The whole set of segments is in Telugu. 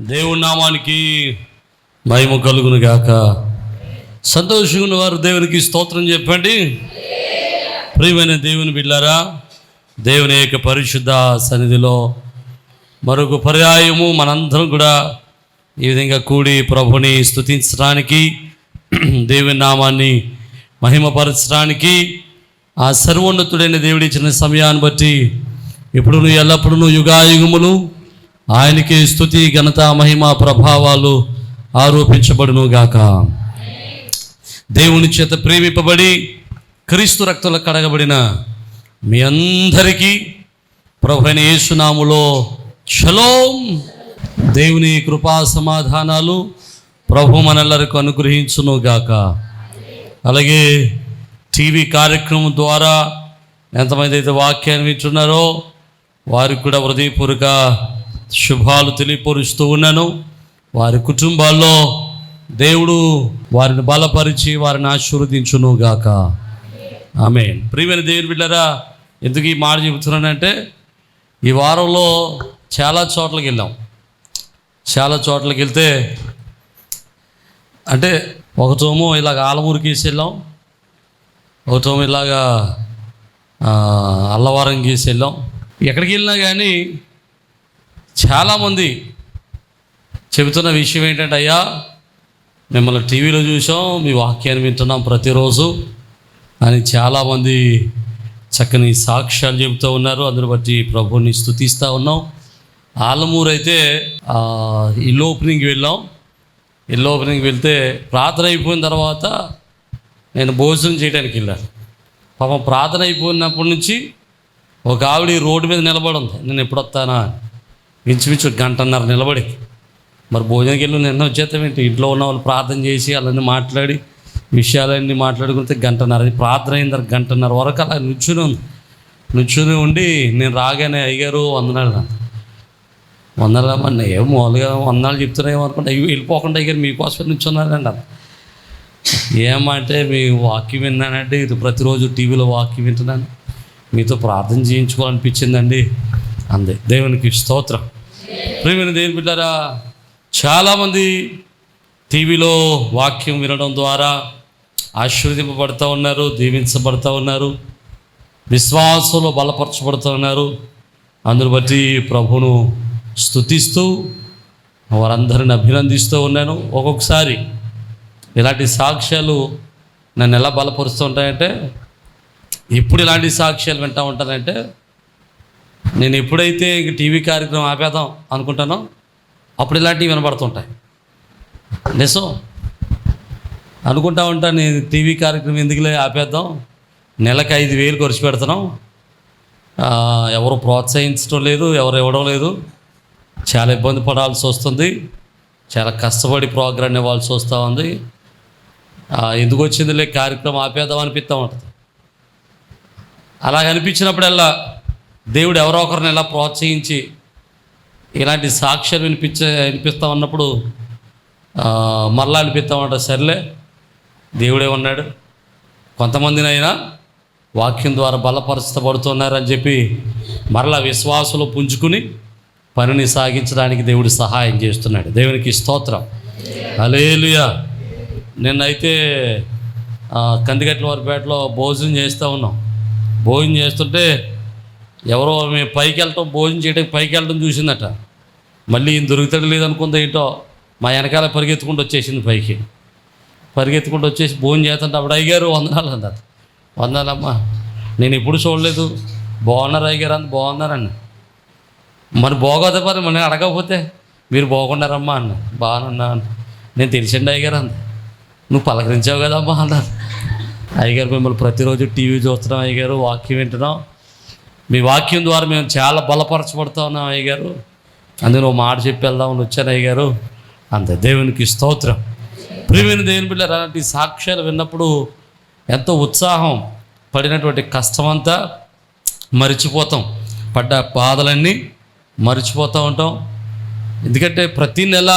దేవుని నామానికి మహిమ కలుగును గాక. సంతోషంగా ఉన్నవారు దేవునికి స్తోత్రం చెప్పండి. ప్రియమైన దేవుని బిడ్డలారా, దేవుని యొక్క పరిశుద్ధ సన్నిధిలో మరొక పర్యాయము మనందరం కూడా ఈ విధంగా కూడి ప్రభుని స్తుతించడానికి, దేవుని నామాన్ని మహిమపరచడానికి, ఆ సర్వోన్నతుడైన దేవుడి ఇచ్చిన సమయాన్ని బట్టి ఇప్పుడు ఎల్లప్పుడూ యుగాయుగములు ఆయనకి స్తుతి ఘనత మహిమ ప్రభావాలు ఆరోపించబడును గాక. దేవుని చేత ప్రేమింపబడి క్రీస్తు రక్తంలో కడగబడిన మీ అందరికీ ప్రభువైన యేసు నామములో షలోం. దేవుని కృపా సమాధానాలు ప్రభు మనెల్లరికీ అనుగ్రహించును గాక. అలాగే టీవీ కార్యక్రమం ద్వారా ఎంతమంది అయితే వాక్యాన్ని వింటున్నారో వారికి కూడా హృదయపూర్వక శుభాలు తెలియపరుస్తూ ఉన్నాను. వారి కుటుంబాల్లో దేవుడు వారిని బలపరిచి వారిని ఆశీర్వదించును గాక. ఆమేన్. ప్రియమైన దేవుని బిడ్డలారా, ఎందుకు ఈ మాట చెబుతున్నానంటే, ఈ వారంలో చాలా చోట్లకి వెళ్తే అంటే ఒకటేమో ఇలాగ ఆలమూరుకి వెళ్ళాం, ఒకటేమో ఇలాగా అల్లవారం గీసి వెళ్ళాం. ఎక్కడికి వెళ్ళినా కానీ చాలామంది చెబుతున్న విషయం ఏంటంటే, అయ్యా మిమ్మల్ని టీవీలో చూసాం, మీ వాక్యాన్ని వింటున్నాం ప్రతిరోజు అని చాలామంది చక్కని సాక్ష్యాలు చెబుతూ ఉన్నారు. అందుని బట్టి ప్రభువుని స్తుతిస్తూ ఉన్నాం. ఆలమూరు అయితే ఇల్లు ఓపెనింగ్కి వెళ్ళాం. ఇల్లు ఓపెనింగ్కి వెళ్తే ప్రార్థన అయిపోయిన తర్వాత నేను భోజనం చేయడానికి వెళ్ళాను. పాపం ప్రార్థన అయిపోయినప్పటి నుంచి ఒక ఆవిడ రోడ్డు మీద నిలబడి ఉంది. నేను ఎప్పుడు వస్తానా ఇంచుమించు గంటన్నర నిలబడి, మరి భోజనంకి వెళ్ళి నిన్న వచ్చేస్తామేంటి, ఇంట్లో ఉన్న వాళ్ళు ప్రార్థన చేసి అలాన్నీ మాట్లాడి విషయాలన్నీ మాట్లాడుకుంటే గంటన్నర ప్రార్థన అయిన తర్వాత గంటన్నర వరకు అలా నుంచుని ఉండి నేను రాగానే అయ్యారు వందనాలమ్మా ఏం మామూలుగా వందనాలు చెప్తున్నాయేమో అనుకుంటే అయ్యి వెళ్ళిపోకుండా అయ్యారు మీకోసం నుంచున్నారండి. ఏమంటే మీ వాక్యం విన్నానంటే, ఇది ప్రతిరోజు టీవీలో వాక్యం వింటున్నాను, మీతో ప్రార్థన చేయించుకోవాలనిపించిందండి అందే. దేవునికి స్తోత్రం. ప్రియమైన దేవుని బిడ్డలారా, చాలామంది టీవీలో వాక్యం వినడం ద్వారా ఆశీర్వదింపబడుతూ ఉన్నారు, దీవించబడుతూ ఉన్నారు, విశ్వాసంలో బలపరచబడుతూ ఉన్నారు. అందును బట్టి ప్రభువును స్తుతిస్తూ వారందరిని అభినందిస్తూ ఉన్నాను. ఒక్కొక్కసారి ఇలాంటి సాక్ష్యాలు నన్ను ఎలా బలపరుస్తూ ఉంటాయంటే, ఎప్పుడు ఇలాంటి సాక్ష్యాలు వింటూ ఉంటానంటే, నేను ఎప్పుడైతే ఇంక టీవీ కార్యక్రమం ఆపేద్దాం అనుకుంటానో అప్పుడు ఇలాంటివి వినబడుతుంటాయి. నిజం అనుకుంటా ఉంటాను, నేను టీవీ కార్యక్రమం ఎందుకులే ఆపేద్దాం, నెలకు 5,000 ఖర్చు పెడుతున్నాం, ఎవరు ప్రోత్సహించడం లేదు, ఎవరు ఇవ్వడం లేదు, చాలా ఇబ్బంది పడాల్సి వస్తుంది, చాలా కష్టపడి ప్రోగ్రామ్ ఇవ్వాల్సి వస్తూ ఉంది, ఎందుకు వచ్చిందిలే కార్యక్రమం ఆపేద్దాం అనిపిస్తూ ఉంటుంది. అలాగ అనిపించినప్పుడల్లా దేవుడు ఎవరో ఒకరిని ఎలా ప్రోత్సహించి ఇలాంటి సాక్ష్యాలు వినిపిస్తూ ఉన్నప్పుడు మరలా అనిపిస్తూ ఉంటాడు, సర్లే దేవుడే ఉన్నాడు, కొంతమందిని అయినా వాక్యం ద్వారా బలపరచబడుతున్నారని చెప్పి మరలా విశ్వాసంలో పుంజుకుని పనిని సాగించడానికి దేవుడు సహాయం చేస్తున్నాడు. దేవునికి స్తోత్రం. హల్లెలూయా. నిన్నైతే కందిగట్ల వారిపేటలో భోజనం చేస్తూ ఉన్నాం. భోజనం చేస్తుంటే ఎవరో మేము పైకి వెళ్ళటం, భోజనం చేయడానికి పైకి వెళ్ళడం చూసిందట. మళ్ళీ ఈయన దొరుకుతాడు లేదనుకుంది ఏంటో, మా వెనకాల పరిగెత్తుకుంటూ వచ్చేసింది పైకి. పరిగెత్తుకుంటూ వచ్చేసి భోజనం చేస్తుంటే అప్పుడు అయ్యారు వందనాలు అందరు. వందనాలమ్మా, నేను ఎప్పుడు చూడలేదు, బాగున్నారు అయ్యారు అంత బాగున్నారన్న. మరి బాగోదా మరి మనం అడగకపోతే, మీరు బాగున్నారమ్మా అన్న. బాగున్నా అన్న. నేను తెలిసిండి అయ్యారు అంత. నువ్వు పలకరించావు కదమ్మా అన్నారు. అయ్యగారు మిమ్మల్ని ప్రతిరోజు టీవీ చూస్తున్నాం అయ్యగారు, వాక్యం వింటున్నాం, మీ వాక్యం ద్వారా మేము చాలా బలపరచబడుతూ ఉన్నాం అయ్యగారు, అందులో మాట చెప్పి వెళ్దామని వచ్చాను అయ్యగారు అంతే. దేవునికి స్తోత్రం. ప్రియమైన దేవుని బిడ్డలారా, అలాంటి సాక్ష్యాలు విన్నప్పుడు ఎంతో ఉత్సాహం, పడినటువంటి కష్టమంతా మరిచిపోతాం, పడ్డ బాధలన్నీ మరిచిపోతూ ఉంటాం. ఎందుకంటే ప్రతి నెల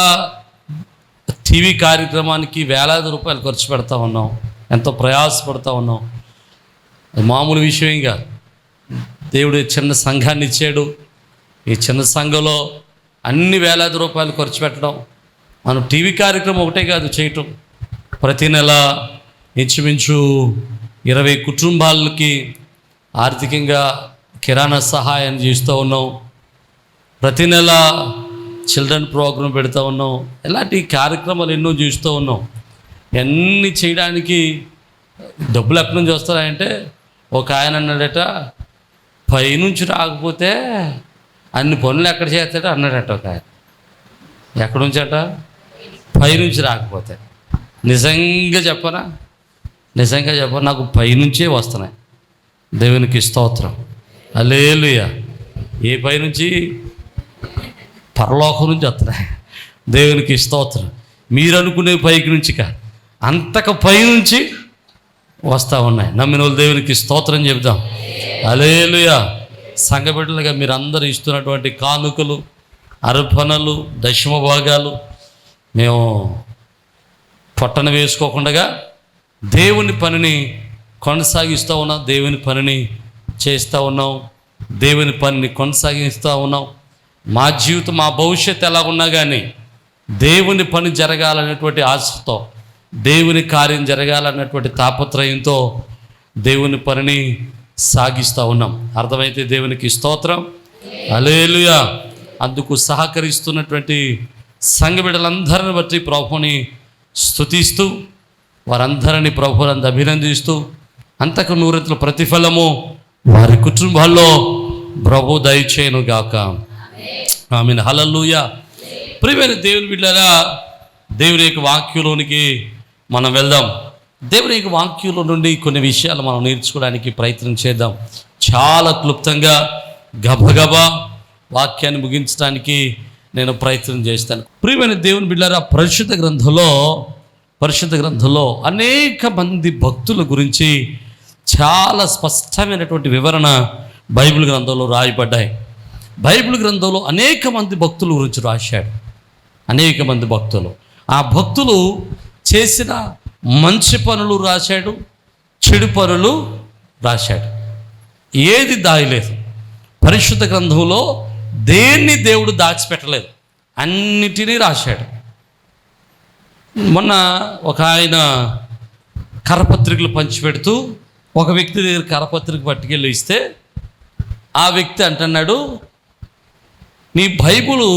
టీవీ కార్యక్రమానికి వేలాది రూపాయలు ఖర్చు పెడతా ఉన్నాం, ఎంతో ప్రయాసపడుతూ ఉన్నాం. మామూలు విషయంగా దేవుడు చిన్న సంఘాన్ని ఇచ్చాడు. ఈ చిన్న సంఘంలో అన్ని వేలాది రూపాయలు ఖర్చు పెట్టడం. మనం టీవీ కార్యక్రమం ఒకటే కాదు చేయటం, ప్రతి నెల ఇంచుమించు 20 కుటుంబాలకి ఆర్థికంగా కిరాణా సహాయం చేస్తూ ఉన్నాం. ప్రతి నెల చిల్డ్రన్ ప్రోగ్రాం పెడతా ఉన్నాం. ఇలాంటి కార్యక్రమాలు ఎన్నో చేస్తూ ఉన్నాం. ఇవన్నీ చేయడానికి డబ్బులు ఎక్కడి నుంచి వస్తాయంటే, ఒక ఆయన అన్నాడట, పైనుంచి రాకపోతే అన్ని పనులు ఎక్కడ చేస్తాడో అన్నాడట ఒక ఆయన. ఎక్కడి నుంచి అట? పైనుంచి రాకపోతే. నిజంగా చెప్పనా, నాకు పైనుంచే వస్తున్నాయి. దేవునికి స్తోత్రం, హల్లెలూయా. ఏ పైనుంచి? పరలోకం నుంచి వస్తున్నాయి. దేవునికి స్తోత్రం. మీరు అనుకునే పైకి నుంచి కాదు, అంతకు పైనుంచి వస్తూ ఉన్నాయి. నమ్మిన వాళ్ళు దేవునికి స్తోత్రం చెబుదాం, హల్లెలూయా. సంఘ బిడ్డలుగా మీరు అందరూ ఇస్తున్నటువంటి కానుకలు, అర్పణలు, దశమ భాగాలు మేము పొట్టన వేసుకోకుండా దేవుని పనిని కొనసాగిస్తూ ఉన్నాం. దేవుని పనిని చేస్తూ ఉన్నాం. దేవుని పనిని కొనసాగిస్తూ ఉన్నాం. మా జీవితం, మా భవిష్యత్తు ఎలా ఉన్నా కానీ దేవుని పని జరగాలనేటువంటి ఆశతో, దేవుని కార్యం జరగాలన్నటువంటి తాపత్రయంతో దేవుని పనిని సాగిస్తూ ఉన్నాం. అర్థమైతే దేవునికి స్తోత్రం, హల్లెలూయా. అందుకు సహకరిస్తున్నటువంటి సంఘ బిడ్డలందరిని బట్టి ప్రభువుని స్తుతిస్తూ, వారందరినీ ప్రభువునందు అభినందిస్తూ, అంతకు నూరెంతల ప్రతిఫలము వారి కుటుంబాల్లో ప్రభు దయచేయును గాక. ఆమేన్, హల్లెలూయా. ప్రియమైన దేవుని బిడ్డలారా, దేవుని యొక్క వాక్యంలోనికి మనం వెళ్దాం. దేవుని యొక్క వాక్యంలో నుండి కొన్ని విషయాలు మనం నేర్చుకోవడానికి ప్రయత్నం చేద్దాం. చాలా క్లుప్తంగా గబగబా వాక్యాన్ని ముగించడానికి నేను ప్రయత్నం చేస్తాను. ప్రియమైన దేవుని బిడ్డలారా, పరిశుద్ధ గ్రంథంలో అనేక మంది భక్తుల గురించి చాలా స్పష్టమైనటువంటి వివరణ బైబిల్ గ్రంథంలో రాయబడ్డాయి. బైబిల్ గ్రంథంలో అనేక మంది భక్తుల గురించి రాశాడు. అనేక మంది భక్తులు, ఆ భక్తులు చేసిన మంచి పనులు రాశాడు, చెడు పనులు రాశాడు. ఏది దాయలేదు. పరిశుద్ధ గ్రంథంలో దేన్ని దేవుడు దాచిపెట్టలేదు, అన్నిటినీ రాశాడు. మొన్న ఒక ఆయన కరపత్రికలు పంచిపెడుతూ ఒక వ్యక్తి దగ్గర కరపత్రిక పట్టుకెళ్ళి ఇస్తే ఆ వ్యక్తి అంటున్నాడు, నీ బైబిలు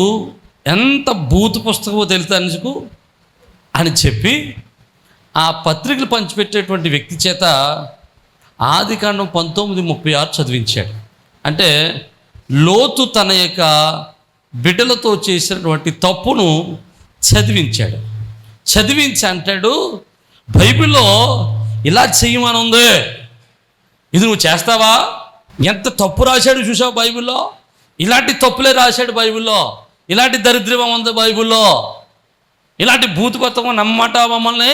ఎంత బూతు పుస్తకమో తెలుసు అని చెప్పి ఆ పత్రికలు పంచిపెట్టేటువంటి వ్యక్తి చేత ఆదికాండం 19:36 చదివించాడు. అంటే లోతు తన యొక్క బిడ్డలతో చేసినటువంటి తప్పును చదివించి అంటాడు, బైబిల్లో ఇలా చేయమని ఉంది, ఇది నువ్వు చేస్తావా? ఎంత తప్పు రాశాడు చూసావు బైబిల్లో, ఇలాంటి తప్పులే రాశాడు బైబిల్లో, ఇలాంటి దరిద్రం ఉంది బైబిల్లో, ఇలాంటి భూతపత్వం నమ్మటా మమ్మల్ని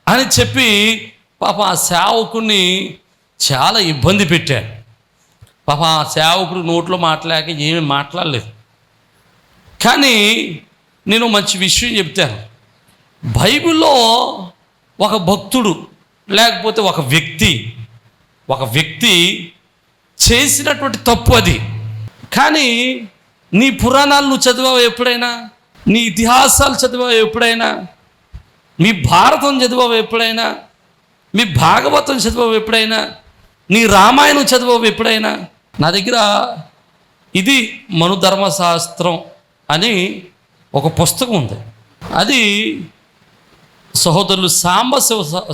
అని చెప్పి పాప ఆ సేవకుని చాలా ఇబ్బంది పెట్టాడు. పాప ఆ సేవకుడు నోట్లో మాట్లాడక ఏమీ మాట్లాడలేదు. కానీ నేను మంచి విషయం చెప్తాను. బైబిల్లో ఒక భక్తుడు లేకపోతే ఒక వ్యక్తి చేసినటువంటి తప్పు అది. కానీ నీ పురాణాలు నువ్వు చదివావు ఎప్పుడైనా? నీ ఇతిహాసాలు చదివావు ఎప్పుడైనా? మీ భారతం చదివావు ఎప్పుడైనా? మీ భాగవతం చదివావు ఎప్పుడైనా? నీ రామాయణం చదివావు ఎప్పుడైనా? నా దగ్గర ఇది మనుధర్మశాస్త్రం అని ఒక పుస్తకం ఉంది. అది సహోదరులు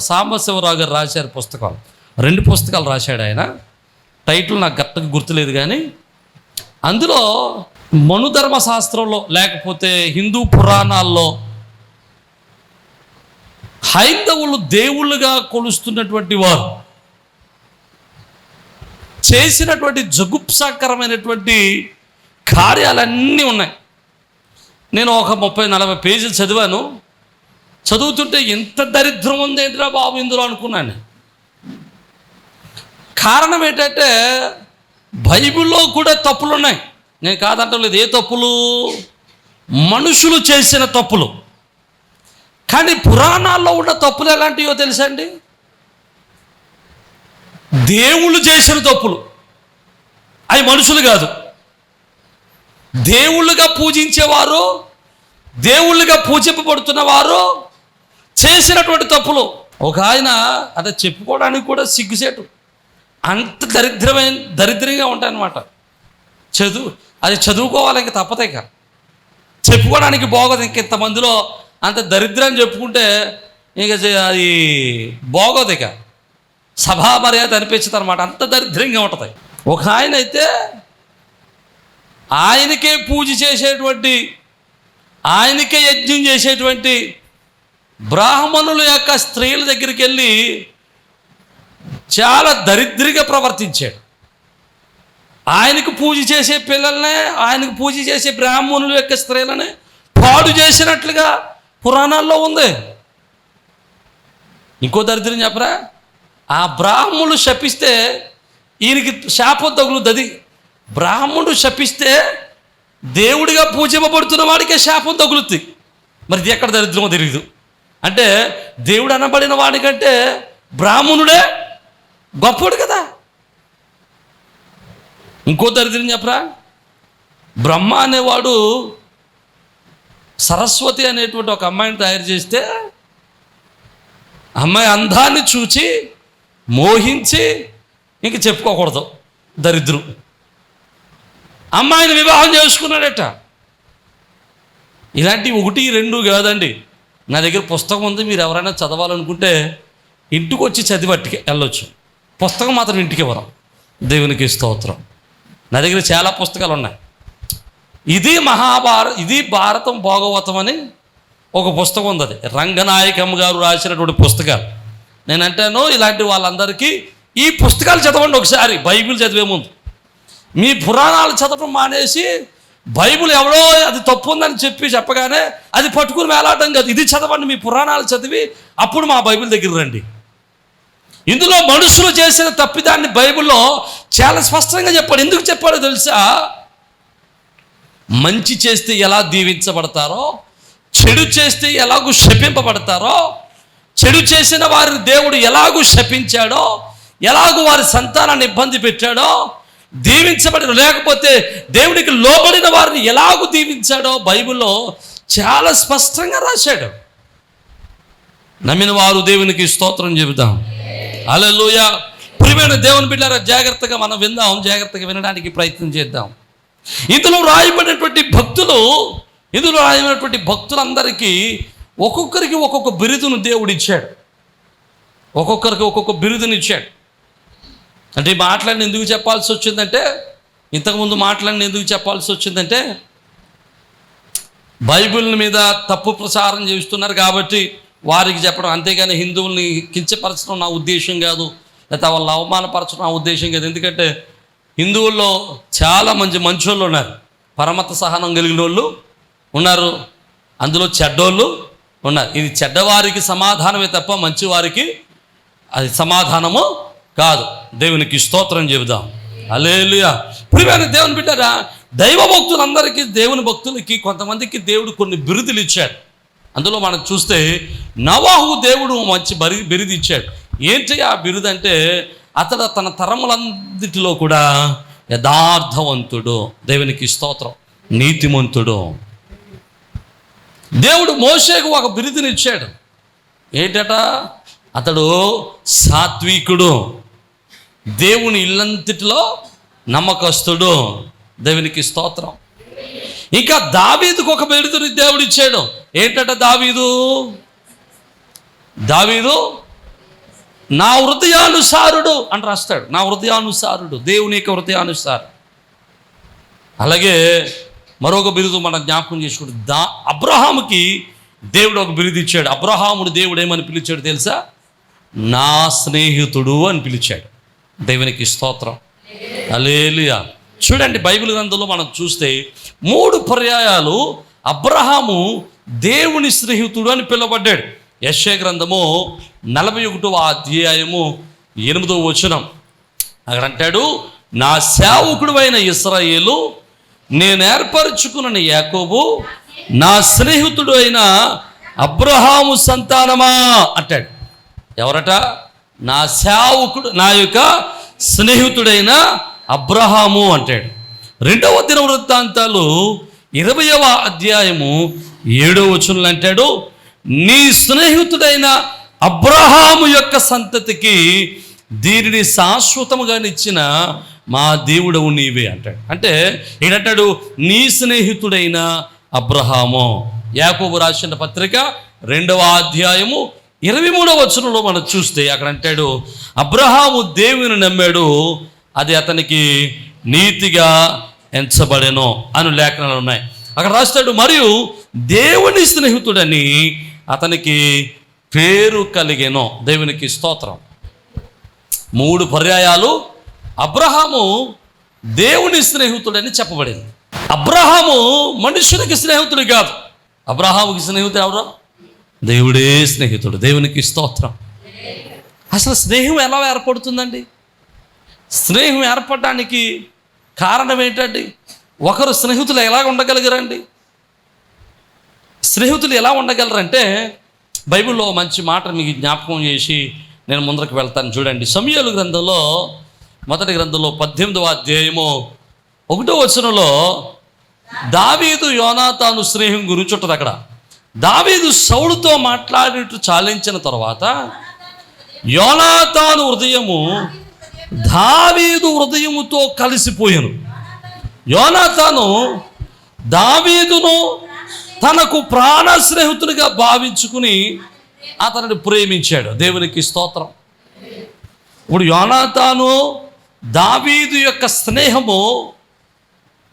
సాంబశివరావు గారు రాశారు పుస్తకాలు. 2 పుస్తకాలు రాశాడు ఆయన. టైటిల్ నాకు కరెక్ట్గా గుర్తులేదు, కానీ అందులో మనుధర్మశాస్త్రంలో లేకపోతే హిందూ పురాణాల్లో హైందవులు దేవుళ్ళుగా కొలుస్తున్నటువంటి వారు చేసినటువంటి జగుప్సాకరమైనటువంటి కార్యాలన్నీ ఉన్నాయి. నేను ఒక 30-40 పేజీలు చదివాను. చదువుతుంటే ఎంత దరిద్రం ఉంది ఏంట్రా బాబు ఇందులో అనుకున్నాను. కారణం ఏంటంటే బైబిల్లో కూడా తప్పులు ఉన్నాయి. నేను కాదంటలేదు. ఏ తప్పులు? మనుషులు చేసిన తప్పులు. కానీ పురాణాల్లో ఉన్న తప్పులు ఎలాంటివో తెలుసా అండి? దేవుళ్ళు చేసిన తప్పులు. అవి మనుషులు కాదు, దేవుళ్ళుగా పూజించేవారు, దేవుళ్ళుగా పూజింపబడుతున్న వారు చేసినటువంటి తప్పులు. ఒక ఆయన అది చెప్పుకోవడానికి కూడా సిగ్గుసేటు, అంత దరిద్రంగా ఉంటాయన్నమాట. అది చదువుకోవాలి, ఇంక తప్పదే ఇక చెప్పుకోవడానికి బాగోదు. ఇంక ఇంతమందిలో అంత దరిద్రాన్ని చెప్పుకుంటే ఇక అది బాగోదు, ఇక సభా మర్యాద అనిపించదు అనమాట, అంత దరిద్రంగా ఉంటుంది. ఒక ఆయన అయితే ఆయనకే పూజ చేసేటువంటి, ఆయనకే యజ్ఞం చేసేటువంటి బ్రాహ్మణుల యొక్క స్త్రీల దగ్గరికి వెళ్ళి చాలా దరిద్రంగా ప్రవర్తించాడు. ఆయనకు పూజ చేసే పిల్లల్నే, ఆయనకు పూజ చేసే బ్రాహ్మణుల యొక్క స్త్రీలనే పాడు చేసినట్లుగా పురాణాల్లో ఉంది. ఇంకో దరిద్రం చెప్పరా, ఆ బ్రాహ్మణులు శపిస్తే ఈయనకి శాపం తగులుతుంది. బ్రాహ్మణుడు శపిస్తే దేవుడిగా పూజింపబడుతున్న వాడికే శాపం తగులుతుంది. మరి ఇది ఎక్కడ దరిద్రమో తెలియదు. అంటే దేవుడు అనబడిన వాడికంటే బ్రాహ్మణుడే గొప్పడు కదా. ఇంకో దరిద్రం చెప్పరా, బ్రహ్మ అనేవాడు సరస్వతి అనేటువంటి ఒక అమ్మాయిని తయారు చేస్తే అమ్మాయి అందాన్ని చూచి మోహించి ఇంక చెప్పుకోకూడదు, దరిద్రం. అమ్మాయిని వివాహం చేసుకున్నాడట. ఇలాంటి 1, 2 కాదండి. నా దగ్గర పుస్తకం ఉంది, మీరు ఎవరైనా చదవాలనుకుంటే ఇంటికి వచ్చి చదివట్టుకే వెళ్ళొచ్చు. పుస్తకం మాత్రం ఇంటికి ఇవ్వరు. దేవునికి స్తోత్రం. నా దగ్గర చాలా పుస్తకాలు ఉన్నాయి. ఇది భారతం భాగవతం అని ఒక పుస్తకం ఉంది. అది రంగనాయకమ్మ గారు రాసినటువంటి పుస్తకాలు. నేను అంటాను, ఇలాంటి వాళ్ళందరికీ ఈ పుస్తకాలు చదవండి ఒకసారి. బైబిల్ చదివే ముందు మీ పురాణాలు చదవడం మానేసి బైబిల్ ఎవడో అది తప్పు ఉందని చెప్పగానే అది పట్టుకుని వేలాడటం కాదు. ఇది చదవండి, మీ పురాణాలు చదివి అప్పుడు మా బైబిల్ దగ్గర రండి. ఇందులో మనుషులు చేసిన తప్పిదాన్ని బైబిల్లో చాలా స్పష్టంగా చెప్పాడు. ఎందుకు చెప్పాడో తెలుసా? మంచి చేస్తే ఎలా దీవించబడతారో, చెడు చేస్తే ఎలాగూ శపింపబడతారో, చెడు చేసిన వారిని దేవుడు ఎలాగూ శపించాడో, ఎలాగూ వారి సంతానాన్ని ఇబ్బంది పెట్టాడో, దీవించబడిన లేకపోతే దేవుడికి లోబడిన వారిని ఎలాగూ దీవించాడో బైబిల్లో చాలా స్పష్టంగా రాశాడు. నమ్మిన వారు దేవునికి స్తోత్రం చెబుతాం. హల్లెలూయా. ప్రియమైన దేవుని బిడ్డలారా, జాగ్రత్తగా మనం విందాం, జాగ్రత్తగా వినడానికి ప్రయత్నం చేద్దాం. ఇందులో రాయబడినటువంటి భక్తులందరికీ ఒక్కొక్కరికి ఒక్కొక్క బిరుదును దేవుడు ఇచ్చాడు. ఒక్కొక్కరికి ఒక్కొక్క బిరుదునిచ్చాడు. అంటే మాట్లాడిన ఎందుకు చెప్పాల్సి వచ్చిందంటే, ఇంతకుముందు మాట్లాడిన ఎందుకు చెప్పాల్సి వచ్చిందంటే, బైబిల్ మీద తప్పు ప్రచారం చేస్తున్నారు కాబట్టి వారికి చెప్పడం. అంతేగాని హిందువుల్ని కించపరచడం నా ఉద్దేశం కాదు, లేకపోతే వాళ్ళని అవమానపరచడం నా ఉద్దేశం కాదు. ఎందుకంటే హిందువుల్లో చాలా మంచోళ్ళు ఉన్నారు, పరమత సహనం కలిగిన వాళ్ళు ఉన్నారు, అందులో చెడ్డోళ్ళు ఉన్నారు. ఇది చెడ్డవారికి సమాధానమే తప్ప మంచివారికి అది సమాధానము కాదు. దేవునికి స్తోత్రం చెబుదాం. హల్లెలూయా. ప్రియమైన దేవుని బిడ్డరా, దైవ భక్తులందరికీ, దేవుని భక్తులకి కొంతమందికి దేవుడు కొన్ని బిరుదులు ఇచ్చాడు. అందులో మనం చూస్తే నోవాహు దేవుడు మంచి బిరుదు ఇచ్చాడు. ఏంటి ఆ బిరుదు అంటే, అతడు తన తరములందిటిలో కూడా యథార్థవంతుడు. దేవునికి స్తోత్రం. నీతిమంతుడు. దేవుడు మోషేకు ఒక బిరుదునిచ్చాడు. ఏంటట? అతడు సాత్వికుడు, దేవుని ఇల్లంతటిలో నమ్మకస్తుడు. దేవునికి స్తోత్రం. ఇంకా దావీదుకు ఒక బిరుదుని దేవుడు ఇచ్చాడు. ఏంటట? దావీదు నా హృదయానుసారుడు అని రాస్తాడు. నా హృదయానుసారుడు, దేవుని యొక్క హృదయానుసారుడు. అలాగే మరొక బిరుదు మనం జ్ఞాపకం చేసుకుంటే, అబ్రహాముకి దేవుడు ఒక బిరుదు ఇచ్చాడు. అబ్రహాముడు దేవుడు ఏమని పిలిచాడు తెలుసా? నా స్నేహితుడు అని పిలిచాడు. దేవునికి స్తోత్రం. హల్లెలూయా. చూడండి, బైబిల్ గ్రంథంలో మనం చూస్తే 3 పర్యాయాలు అబ్రహాము దేవుని స్నేహితుడు అని పిలువబడ్డాడు. యెషయా గ్రంథము 41వ అధ్యాయము 8వ వచనం అక్కడ అంటాడు, నా సేవకుడు అయిన ఇశ్రాయేలు, నేను ఏర్పరచుకున్న యాకోబు, నా స్నేహితుడు అయిన అబ్రహాము సంతానమా అంటాడు. ఎవరట? నా సేవకుడు, నా యొక్క స్నేహితుడైన అబ్రహాము అంటాడు. రెండవ దినవృత్తాంతాలు 20వ అధ్యాయము 7వ వచనంలో అంటాడు, నీ స్నేహితుడైన అబ్రహాము యొక్క సంతతికి దీనిని శాశ్వతముగా ఇచ్చిన మా దేవుడవు నీవే అంటాడు. అంటే ఏంటంటాడు, నీ స్నేహితుడైన అబ్రహాము. యాకోబు రాసిన పత్రిక 2వ అధ్యాయము 23వ వచనంలో మనం చూస్తే అక్కడ అంటాడు, అబ్రహాము దేవుని నమ్మాడు, అది అతనికి నీతిగా ఎంచబడెను అని లేఖనాలు ఉన్నాయి. అక్కడ రాస్తాడు, మరియు దేవుని స్నేహితుడని అతనికి పేరు కలిగెను. దేవునికి స్తోత్రం. 3 పర్యాయాలు అబ్రహాము దేవుని స్నేహితుడని చెప్పబడింది. అబ్రహాము మనుషునికి స్నేహితుడు కాదు. అబ్రహాముకి స్నేహితుడు ఎవరు? దేవుడే స్నేహితుడు. దేవునికి స్తోత్రం. అసలు స్నేహం ఎలా ఏర్పడుతుందండి? స్నేహం ఏర్పడడానికి కారణం ఏంటండి? ఒకరు స్నేహితులు ఎలా ఉండగలిగారండి? స్నేహితులు ఎలా ఉండగలరంటే బైబిల్లో మంచి మాట మీకు జ్ఞాపకం చేసి నేను ముందరకు వెళ్తాను. చూడండి, సమూయేలు గ్రంథంలో మొదటి గ్రంథంలో 18వ అధ్యాయము 1వ వచనంలో దావీదు యోనాతాను స్నేహం గురించి ఉంటుంది. అక్కడ దావీదు సౌలుతో మాట్లాడినట్టు చాలించిన తర్వాత యోనాతాను హృదయము దావీదు హృదయముతో కలిసిపోయాను. యోనాతాను దావీదును తనకు ప్రాణ స్నేహితుడిగా భావించుకుని అతనిని ప్రేమించాడు. దేవునికి స్తోత్రం. ఇప్పుడు యోనాతాను దావీదు యొక్క స్నేహము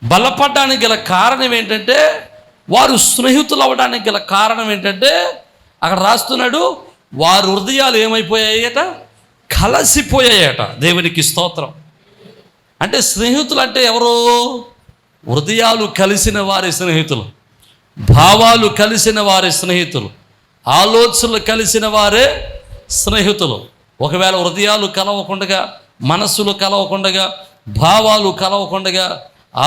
బలపడడానికి గల కారణం ఏంటంటే, వారు స్నేహితులు అవ్వడానికి గల కారణం ఏంటంటే, అక్కడ రాస్తున్నాడు, వారి హృదయాలు ఏమైపోయాయట? కలిసిపోయాయట. దేవునికి స్తోత్రం. అంటే స్నేహితులు అంటే ఎవరు? హృదయాలు కలిసిన వారి స్నేహితులు, భావాలు కలిసిన వారి స్నేహితులు, ఆలోచనలు కలిసిన వారే స్నేహితులు. ఒకవేళ హృదయాలు కలవకుండగా, మనస్సులు కలవకుండగా, భావాలు కలవకుండగా,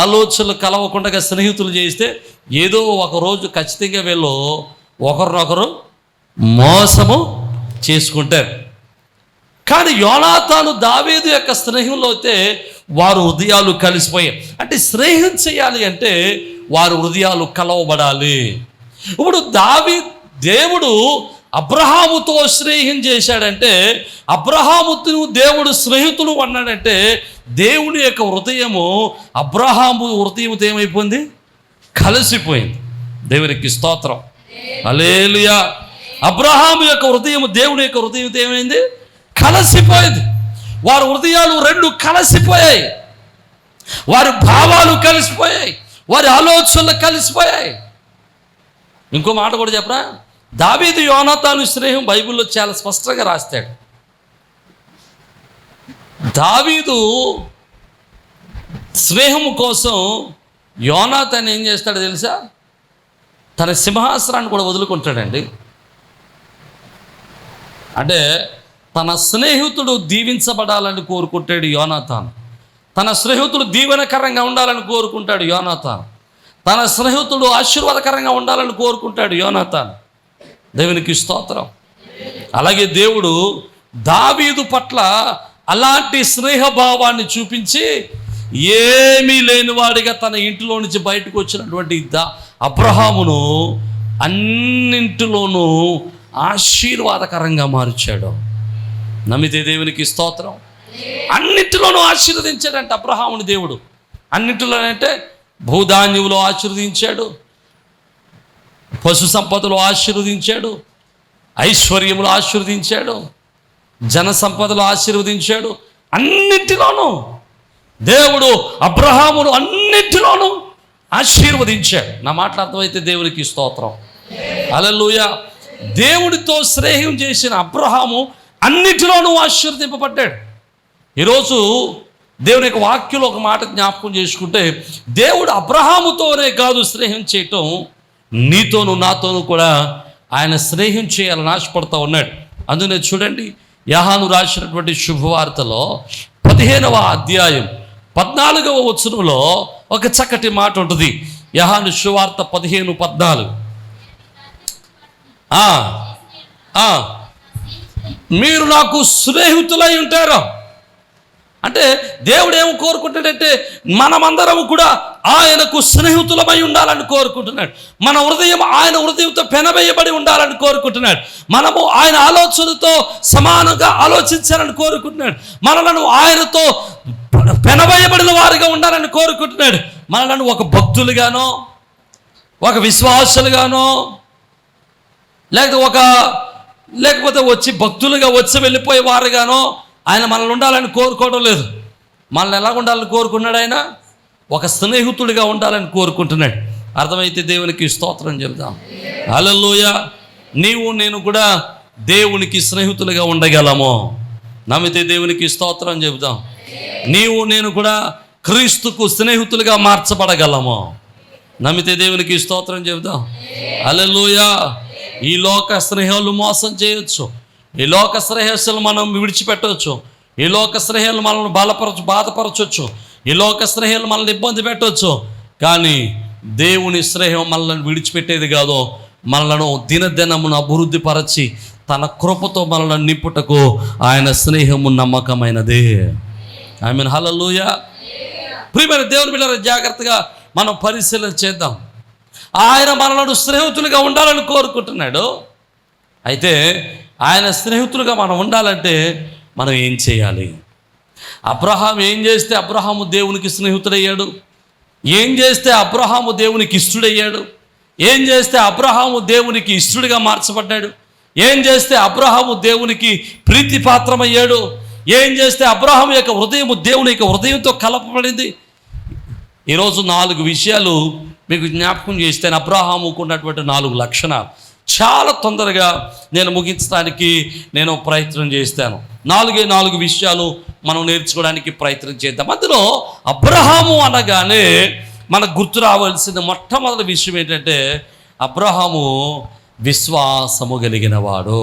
ఆలోచనలు కలవకుండగా స్నేహితులు చేస్తే ఏదో ఒకరోజు ఖచ్చితంగా వీళ్ళు ఒకరినొకరు మోసము చేసుకుంటారు. కానీ యోనాతాను దావీదు యొక్క స్నేహంలో అయితే వారు హృదయాలు కలిసిపోయాయి. అంటే స్నేహం చేయాలి అంటే వారు హృదయాలు కలవబడాలి. ఇప్పుడు దేవుడు అబ్రహాముతో స్నేహం చేశాడంటే, అబ్రహాముతో దేవుడు స్నేహితుడు అన్నాడంటే, దేవుని యొక్క హృదయము అబ్రహాము హృదయంతో ఏమైపోయింది? కలిసిపోయింది. దేవునికి స్తోత్రం. హల్లెలూయా. అబ్రహాము యొక్క హృదయము దేవుని యొక్క హృదయంతో ఏమైంది? కలిసిపోయింది. వారి హృదయాలు రెండు కలిసిపోయాయి, వారి భావాలు కలిసిపోయాయి, వారి ఆలోచనలు కలిసిపోయాయి. ఇంకో మాట కూడా చెప్పరా, దావీదు యోనాతాను స్నేహం బైబిల్లో చాలా స్పష్టంగా రాస్తాడు. దావీదు స్నేహం కోసం యోనాతాను ఏం చేస్తాడో తెలుసా? తన సింహాసనాన్ని కూడా వదులుకుంటాడండి. అంటే తన స్నేహితుడు దీవించబడాలని కోరుకుంటాడు యోనాతాను. తన స్నేహితుడు దీవెనకరంగా ఉండాలని కోరుకుంటాడు యోనాతాను. తన స్నేహితుడు ఆశీర్వాదకరంగా ఉండాలని కోరుకుంటాడు యోనాతాను. దేవునికి స్తోత్రం. అలాగే దేవుడు దావీదు పట్ల అలాంటి స్నేహభావాన్ని చూపించి ఏమీ లేనివాడిగా తన ఇంటిలో నుంచి బయటకు వచ్చినటువంటి అబ్రహామును అన్నింటిలోనూ ఆశీర్వాదకరంగా మార్చాడు. నమ్మితే దేవునికి స్తోత్రం. అన్నింటిలోనూ ఆశీర్వదించాడంటే అబ్రహాముని దేవుడు. అన్నింటిలోనంటే భూధాన్యములో ఆశీర్వదించాడు, పశు సంపదలో ఆశీర్వదించాడు, ఐశ్వర్యములో ఆశీర్వదించాడు, జన సంపదలో ఆశీర్వదించాడు. అన్నింటిలోనూ దేవుడు అబ్రహామును అన్నింటిలోనూ ఆశీర్వదించాడు. నా మాటలు అర్థమైతే దేవునికి స్తోత్రం. హల్లెలూయా. దేవుడితో స్నేహం చేసిన అబ్రహాము అన్నిటిలోనూ ఆశీర్వదింపబడ్డాడు. ఈరోజు దేవుని యొక్క వాక్యంలో ఒక మాట జ్ఞాపకం చేసుకుంటే, దేవుడు అబ్రహాముతోనే కాదు స్నేహం చేయటం, నీతోనూ నాతోనూ కూడా ఆయన స్నేహం చేయాలని ఆశపడుతూ ఉన్నాడు. అందుకనే చూడండి, యోహాను రాసినటువంటి శుభవార్తలో 15వ అధ్యాయం 14వ వచనంలో ఒక చక్కటి మాట ఉంటుంది. యోహాను శుభవార్త 15:14. మీరు నాకు స్నేహితులై ఉంటారు. అంటే దేవుడు ఏమి కోరుకుంటాడంటే మనమందరం కూడా ఆయనకు స్నేహితులమై ఉండాలని కోరుకుంటున్నాడు. మన హృదయం ఆయన హృదయంతో పెనవేయబడి ఉండాలని కోరుకుంటున్నాడు. మనము ఆయన ఆలోచనతో సమానంగా ఆలోచించాలని కోరుకుంటున్నాడు. మనలను ఆయనతో పెనవేయబడిన వారిగా ఉండాలని కోరుకుంటున్నాడు. మనలను ఒక భక్తులుగానో, ఒక విశ్వాసులుగానో, లేకపోతే వచ్చి భక్తులుగా వచ్చి వెళ్ళిపోయే వారుగానో ఆయన మనల్ని ఉండాలని కోరుకోవడం లేదు. మనల్ని ఎలా ఉండాలని కోరుకున్నాడు? ఆయన ఒక స్నేహితుడిగా ఉండాలని కోరుకుంటున్నాడు. అర్థమైతే దేవునికి స్తోత్రం చెబుదాం. హల్లెలూయా. నీవు నేను కూడా దేవునికి స్నేహితులుగా ఉండగలము. నమ్మితే దేవునికి స్తోత్రం చెబుదాం. నీవు నేను కూడా క్రీస్తుకు స్నేహితులుగా మార్చబడగలము. నమ్మితే దేవునికి స్తోత్రం చెబుదాం. హల్లెలూయా. ఈ లోక స్నేహాలు మోసం చేయొచ్చు. ఈ లోక స్నేహస్సులు మనం విడిచిపెట్టవచ్చు. ఈ లోక స్నేహాలు మనల్ని బాధపరచవచ్చు. ఈ లోక స్నేహాలు మనల్ని ఇబ్బంది పెట్టవచ్చు. కానీ దేవుని స్నేహం మనల్ని విడిచిపెట్టేది కాదు. మనలను దినదినమును అభివృద్ధి పరచి తన కృపతో మనల్ని నింపుటకు ఆయన స్నేహము నమ్మకమైనదే. ఆమేన్. హల్లెలూయా. ప్రియమైన దేవుని బిడ్డలారా, జాగ్రత్తగా మనం పరిశీలన చేద్దాం. ఆయన మనలను స్నేహితులుగా ఉండాలని కోరుకుంటున్నాడు. అయితే ఆయన స్నేహితులుగా మనం ఉండాలంటే మనం ఏం చేయాలి? అబ్రహాం ఏం చేస్తే అబ్రహాము దేవునికి స్నేహితుడయ్యాడు? ఏం చేస్తే అబ్రహాము దేవునికి ఇష్టడయ్యాడు? ఏం చేస్తే అబ్రహాము దేవునికి ఇష్టడిగా మార్చబడ్డాడు? ఏం చేస్తే అబ్రహాము దేవునికి ప్రీతిపాత్రమయ్యాడు? ఏం చేస్తే అబ్రహాము యొక్క హృదయము దేవుని యొక్క హృదయంతో కలపబడింది? ఈరోజు 4 విషయాలు మీకు జ్ఞాపకం చేస్తే అబ్రహాముకు ఉన్నటువంటి 4 లక్షణాలు చాలా తొందరగా నేను ముగించడానికి నేను ప్రయత్నం చేస్తాను. 4 విషయాలు మనం నేర్చుకోవడానికి ప్రయత్నం చేద్దాం. అందులో అబ్రహాము అనగానే మనకు గుర్తు రావాల్సిన మొట్టమొదటి విషయం ఏంటంటే అబ్రహాము విశ్వాసము కలిగిన వాడు.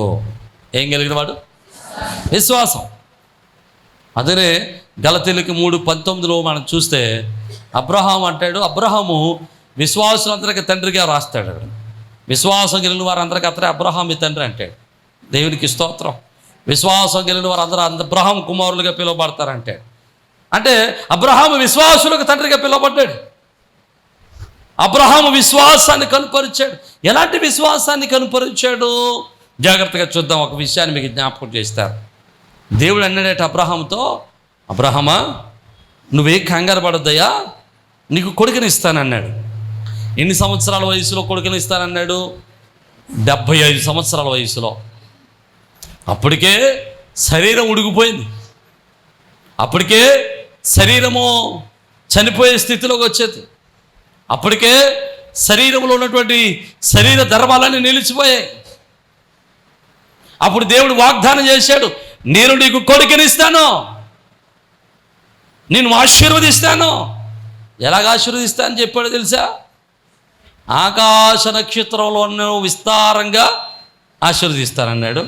ఏం కలిగిన వాడు? విశ్వాసం. అదే గలతీయులకు 3:19 మనం చూస్తే అబ్రహాము అంటాడు, అబ్రహాము విశ్వాసులందరికీ తండ్రిగా రాస్తాడు. విశ్వాసం కలిగిన వారందరికీ అతడే అబ్రహాం ఈ తండ్రి అంటాడు. దేవునికి స్తోత్రం. విశ్వాసం కలిగిన వారందరూ అబ్రహాం కుమారులుగా పిలువబడతారంటాడు. అంటే అబ్రహాము విశ్వాసులకు తండ్రిగా పిలువబడ్డాడు. అబ్రహాము విశ్వాసాన్ని కనుపరిచాడు. ఎలాంటి విశ్వాసాన్ని కనుపరిచాడు? జాగ్రత్తగా చూద్దాం. ఒక విషయాన్ని మీకు జ్ఞాపకం చేస్తారు. దేవుడు అన్నాడట అబ్రహాముతో, అబ్రహమా నువ్వే కంగారు పడొద్దయ్యా, నీకు కొడుకుని ఇస్తానన్నాడు. ఎన్ని సంవత్సరాల వయసులో కొడుకుని ఇస్తానన్నాడు? 75 సంవత్సరాల వయసులో. అప్పటికే శరీరం ఉడిగిపోయింది. అప్పటికే శరీరము చనిపోయే స్థితిలోకి వచ్చేది. అప్పటికే శరీరంలో ఉన్నటువంటి శరీర ధర్మాలన్నీ నిలిచిపోయాయి. అప్పుడు దేవుడు వాగ్దానం చేశాడు, నేను నీకు కొడుకునిస్తాను, నేను ఆశీర్వదిస్తాను. ఎలాగ ఆశీర్వదిస్తానని చెప్పాడు తెలుసా? ఆకాశ నక్షత్రంలో నేను విస్తారంగా ఆశీర్వదిస్తానన్నాడు.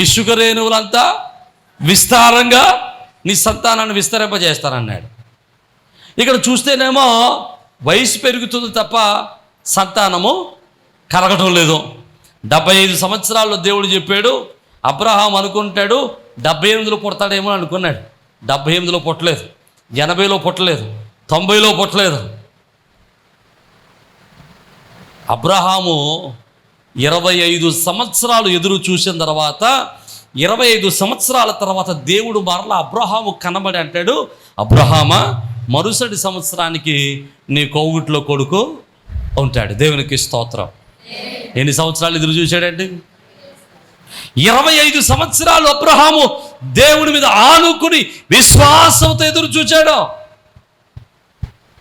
ఇసుక రేణువులంతా విస్తారంగా నీ సంతానాన్ని విస్తరింపజేస్తానన్నాడు. ఇక్కడ చూస్తేనేమో వయసు పెరుగుతుంది తప్ప సంతానము కలగటం లేదు. 75 సంవత్సరాల్లో దేవుడు చెప్పాడు. అబ్రహాం అనుకుంటాడు 78లో పుడతాడేమో అనుకున్నాడు. 78లో పుట్టలేదు, 80లో పుట్టలేదు, 90లో పుట్టలేదు. అబ్రహాము 25 సంవత్సరాలు ఎదురు చూసిన తర్వాత 25 సంవత్సరాల తర్వాత దేవుడు మరలా అబ్రహాము కనబడి అంటాడు, అబ్రహామా మరుసటి సంవత్సరానికి నీ కోవుట్లో కొడుకు ఉంటాడు. దేవునికి స్తోత్రం. ఎన్ని సంవత్సరాలు ఎదురు చూశాడండి? 25 సంవత్సరాలు అబ్రహాము దేవుని మీద ఆనుకుని విశ్వాసంతో ఎదురు చూచాడు.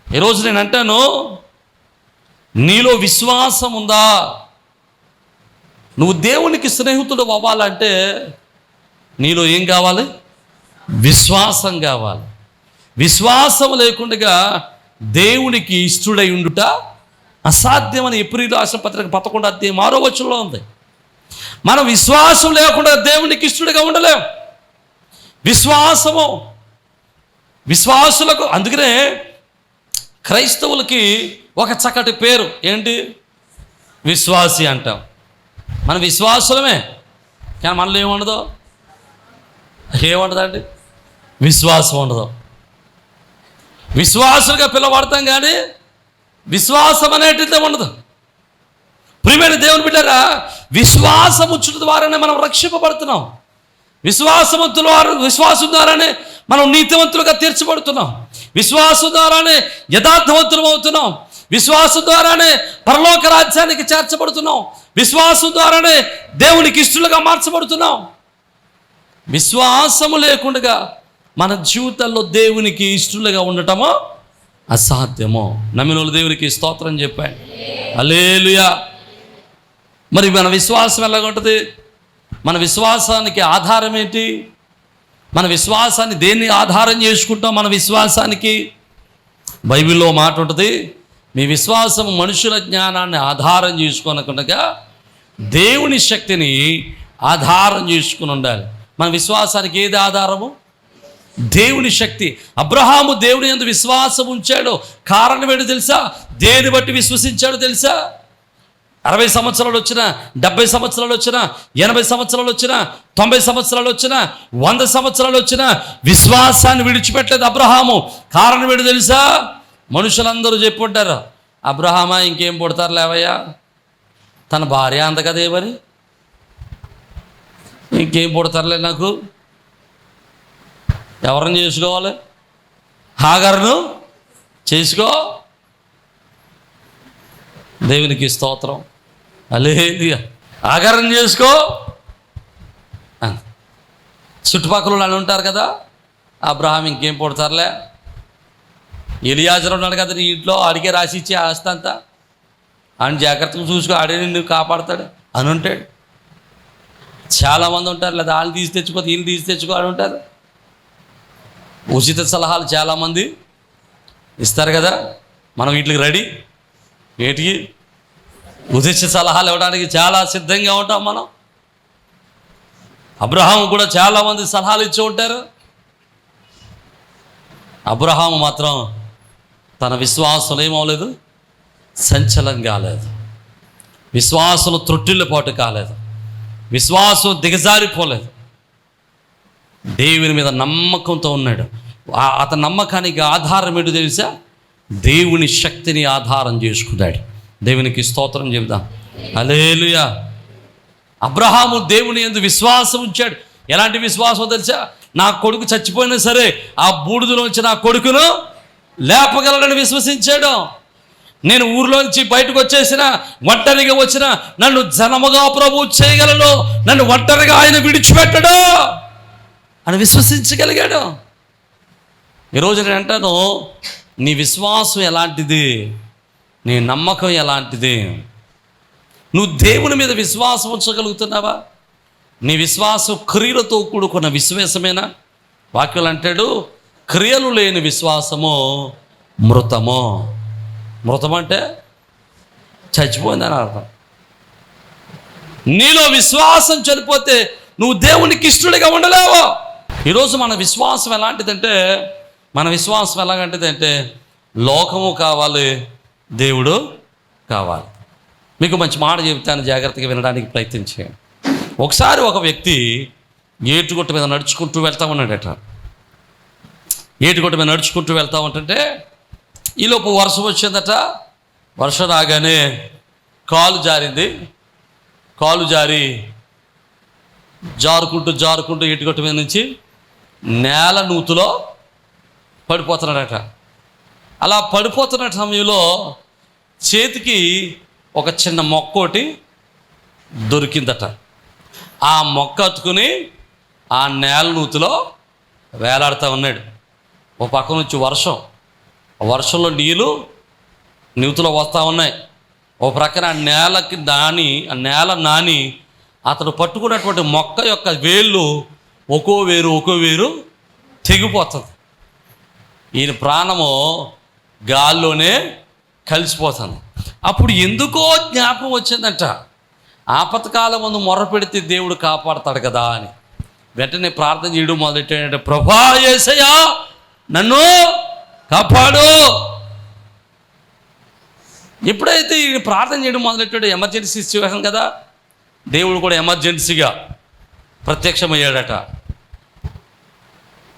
ఈరోజు నేను అంటాను, నీలో విశ్వాసం ఉందా? నువ్వు దేవునికి స్నేహితుడు అవ్వాలంటే నీలో ఏం కావాలి? విశ్వాసం కావాలి. విశ్వాసం లేకుండా దేవునికి ఇష్టడై ఉండుట అసాధ్యమని ఎబ్రీయుల రాసిన పత్రిక 11:6 ఉంది. మనం విశ్వాసం లేకుండా దేవునికి ఇష్టడుగా ఉండలేం. విశ్వాసులకు అందుకనే క్రైస్తవులకి ఒక చక్కటి పేరు ఏంటి? విశ్వాసి అంటాం. మన విశ్వాసులమే, కానీ మనలో ఏముండదు? ఏముండదండి? విశ్వాసం ఉండదు. విశ్వాసులుగా పిలవడతాం కానీ విశ్వాసం అనేటిదే ఉండదు. ప్రియమైన దేవుని బిడ్డలారా, విశ్వాసం ఉంచడం ద్వారానే మనం రక్షింపబడుతున్నాం. విశ్వాసం ద్వారానే మనం నీతివంతులుగా తీర్చబడుతున్నాం. విశ్వాసం ద్వారానే యథార్థవంతులం అవుతున్నాం. విశ్వాసం ద్వారానే పరలోక రాజ్యానికి చేర్చబడుతున్నాం. విశ్వాసం ద్వారానే దేవునికి ఇష్టలుగా మార్చబడుతున్నాం. విశ్వాసము లేకుండా మన జీవితాల్లో దేవునికి ఇష్టలుగా ఉండటమో అసాధ్యమో. నమ్మిన వాళ్ళు దేవునికి స్తోత్రం చెప్పాడు. హల్లెలూయా. మరి మన విశ్వాసం ఎలాగుంటుంది? మన విశ్వాసానికి ఆధారం ఏంటి? మన విశ్వాసాన్ని దేన్ని ఆధారం చేసుకుంటాం? మన విశ్వాసానికి బైబిల్లో మాట ఉంటుంది, మీ విశ్వాసం మనుషుల జ్ఞానాన్ని ఆధారం చేసుకోనకుండా దేవుని శక్తిని ఆధారం చేసుకుని ఉండాలి. మన విశ్వాసానికి ఏది ఆధారము? దేవుని శక్తి. అబ్రహాము దేవుని యందు విశ్వాసం ఉంచాడు. కారణం ఏంటో తెలుసా? దేని బట్టి విశ్వసించాడు తెలుసా? 60 సంవత్సరాలు వచ్చినా, 70 సంవత్సరాలు వచ్చినా, 80 సంవత్సరాలు వచ్చినా, 90 సంవత్సరాలు వచ్చినా, 100 సంవత్సరాలు వచ్చినా విశ్వాసాన్ని విడిచిపెట్టలేదు అబ్రహాము. కారణం ఏంటో తెలుసా? మనుషులందరూ చెప్పుంటారు, అబ్రహామా ఇంకేం పుడతారు లేవయ్యా, తన భార్య అంత కదే, మరి ఇంకేం పుడతారులే, నాకు ఎవరిని చేసుకోవాలి? హాగరును చేసుకో. దేవునికి స్తోత్రం. హల్లెలూయా. హాగరును చేసుకో. చుట్టుపక్కల వాళ్ళు ఉంటారు కదా, అబ్రహాం ఇంకేం పుడతారులే, ఎలియాజరు ఉన్నాడు కదా నీ ఇంట్లో, ఆడికే రాసి ఇచ్చి ఆస్తి అంతా, ఆయన జాగ్రత్తగా చూసుకో, ఆడే నిన్ను కాపాడతాడు అని ఉంటాడు. చాలామంది ఉంటారు, లేదా వాళ్ళు తీసి తెచ్చుకో, వీళ్ళు తీసి తెచ్చుకో అని ఉంటారు. ఉచిత సలహాలు చాలామంది ఇస్తారు కదా, మనం వీటికి రెడీ. వీటికి ఉచిత సలహాలు ఇవ్వడానికి చాలా సిద్ధంగా ఉంటాం మనం. అబ్రహాము కూడా చాలామంది సలహాలు ఇచ్చి ఉంటారు. అబ్రహాము మాత్రం తన విశ్వాసం ఏమవలేదు, సంచలనం కాలేదు. విశ్వాసం త్రొట్టిల్లిపాటు కాలేదు. విశ్వాసం దిగజారిపోలేదు. దేవుని మీద నమ్మకంతో ఉన్నాడు. అతని నమ్మకానికి ఆధారం ఏంటో తెలుసా? దేవుని శక్తిని ఆధారం చేసుకున్నాడు. దేవునికి స్తోత్రం చెబుదాం. హల్లెలూయా. అబ్రహాము దేవుని యందు విశ్వాసం ఉంచాడు. ఎలాంటి విశ్వాసం తెలుసా? నా కొడుకు చచ్చిపోయినా సరే ఆ బూడిదలోంచి నా కొడుకును లేపగలడని విశ్వసించాడు. నేను ఊరిలోంచి బయటకు వచ్చేసిన, ఒంటరిగా వచ్చిన నన్ను జనముగా ప్రభువు చేయగలను, నన్ను ఒంటరిగా ఆయన విడిచిపెట్టడు అని విశ్వసించగలిగాడు. ఈరోజు నేను అంటాను, నీ విశ్వాసం ఎలాంటిది, నీ నమ్మకం ఎలాంటిది? నువ్వు దేవుని మీద విశ్వాసం ఉంచగలుగుతున్నావా? నీ విశ్వాసం క్రియలతో కూడుకున్న విశ్వాసమేనా? వాక్యాలు అంటాడు, క్రియలు లేని విశ్వాసము మృతము. మృతం అంటే చచ్చిపోయిందని అర్థం. నీలో విశ్వాసం చనిపోతే నువ్వు దేవునికి ఇష్టడుగా ఉండలేవు. ఈరోజు మన విశ్వాసం ఎలాంటిదంటే, మన విశ్వాసం ఎలాగంటిదంటే లోకము కావాలి, దేవుడు కావాలి. మీకు మంచి మాట చెబుతాను, జాగ్రత్తగా వినడానికి ప్రయత్నించేయండి. ఒకసారి ఒక వ్యక్తి ఏటుగొట్ట మీద నడుచుకుంటూ వెళ్తూ ఉన్నాడట. ఏటుగొట్ట మీద నడుచుకుంటూ వెళ్తూ ఉంటుంటే ఈలోపు వర్షం వచ్చిందట. వర్షం రాగానే కాలు జారింది. కాలు జారి జారుకుంటూ ఏటుగొట్ట మీద నుంచి నేల నూతులో పడిపోతున్నాడట. అలా పడిపోతున్న సమయంలో చేతికి ఒక చిన్న మొక్క ఒకటి దొరికిందట. ఆ మొక్క అతుకుని ఆ నేల నూతిలో వేలాడుతూ ఉన్నాడు. ఓ పక్క నుంచి వర్షంలో నీళ్ళు నూతిలో వస్తూ ఉన్నాయి. ఓ ప్రక్కన ఆ నేల నాని అతను పట్టుకున్నటువంటి మొక్క యొక్క వేళ్ళు ఒక్కో వేరు తెగిపోతుంది. ఈయన ప్రాణము గాల్లోనే కలిసిపోతుంది. అప్పుడు ఎందుకో జ్ఞాపకం వచ్చిందంట, ఆపత్కాలం ముందు మొర్ర పెడితే దేవుడు కాపాడతాడు కదా అని. వెంటనే ప్రార్థన చేయడం మొదలెట్టాడంటే, ప్రభా యేసయ్యా నన్ను కాపాడు. ఎప్పుడైతే ఈయన ప్రార్థన చేయడం మొదలెట్టాడు, ఎమర్జెన్సీ సిచ్యువేషన్ కదా, దేవుడు కూడా ఎమర్జెన్సీగా ప్రత్యక్షమయ్యాడట.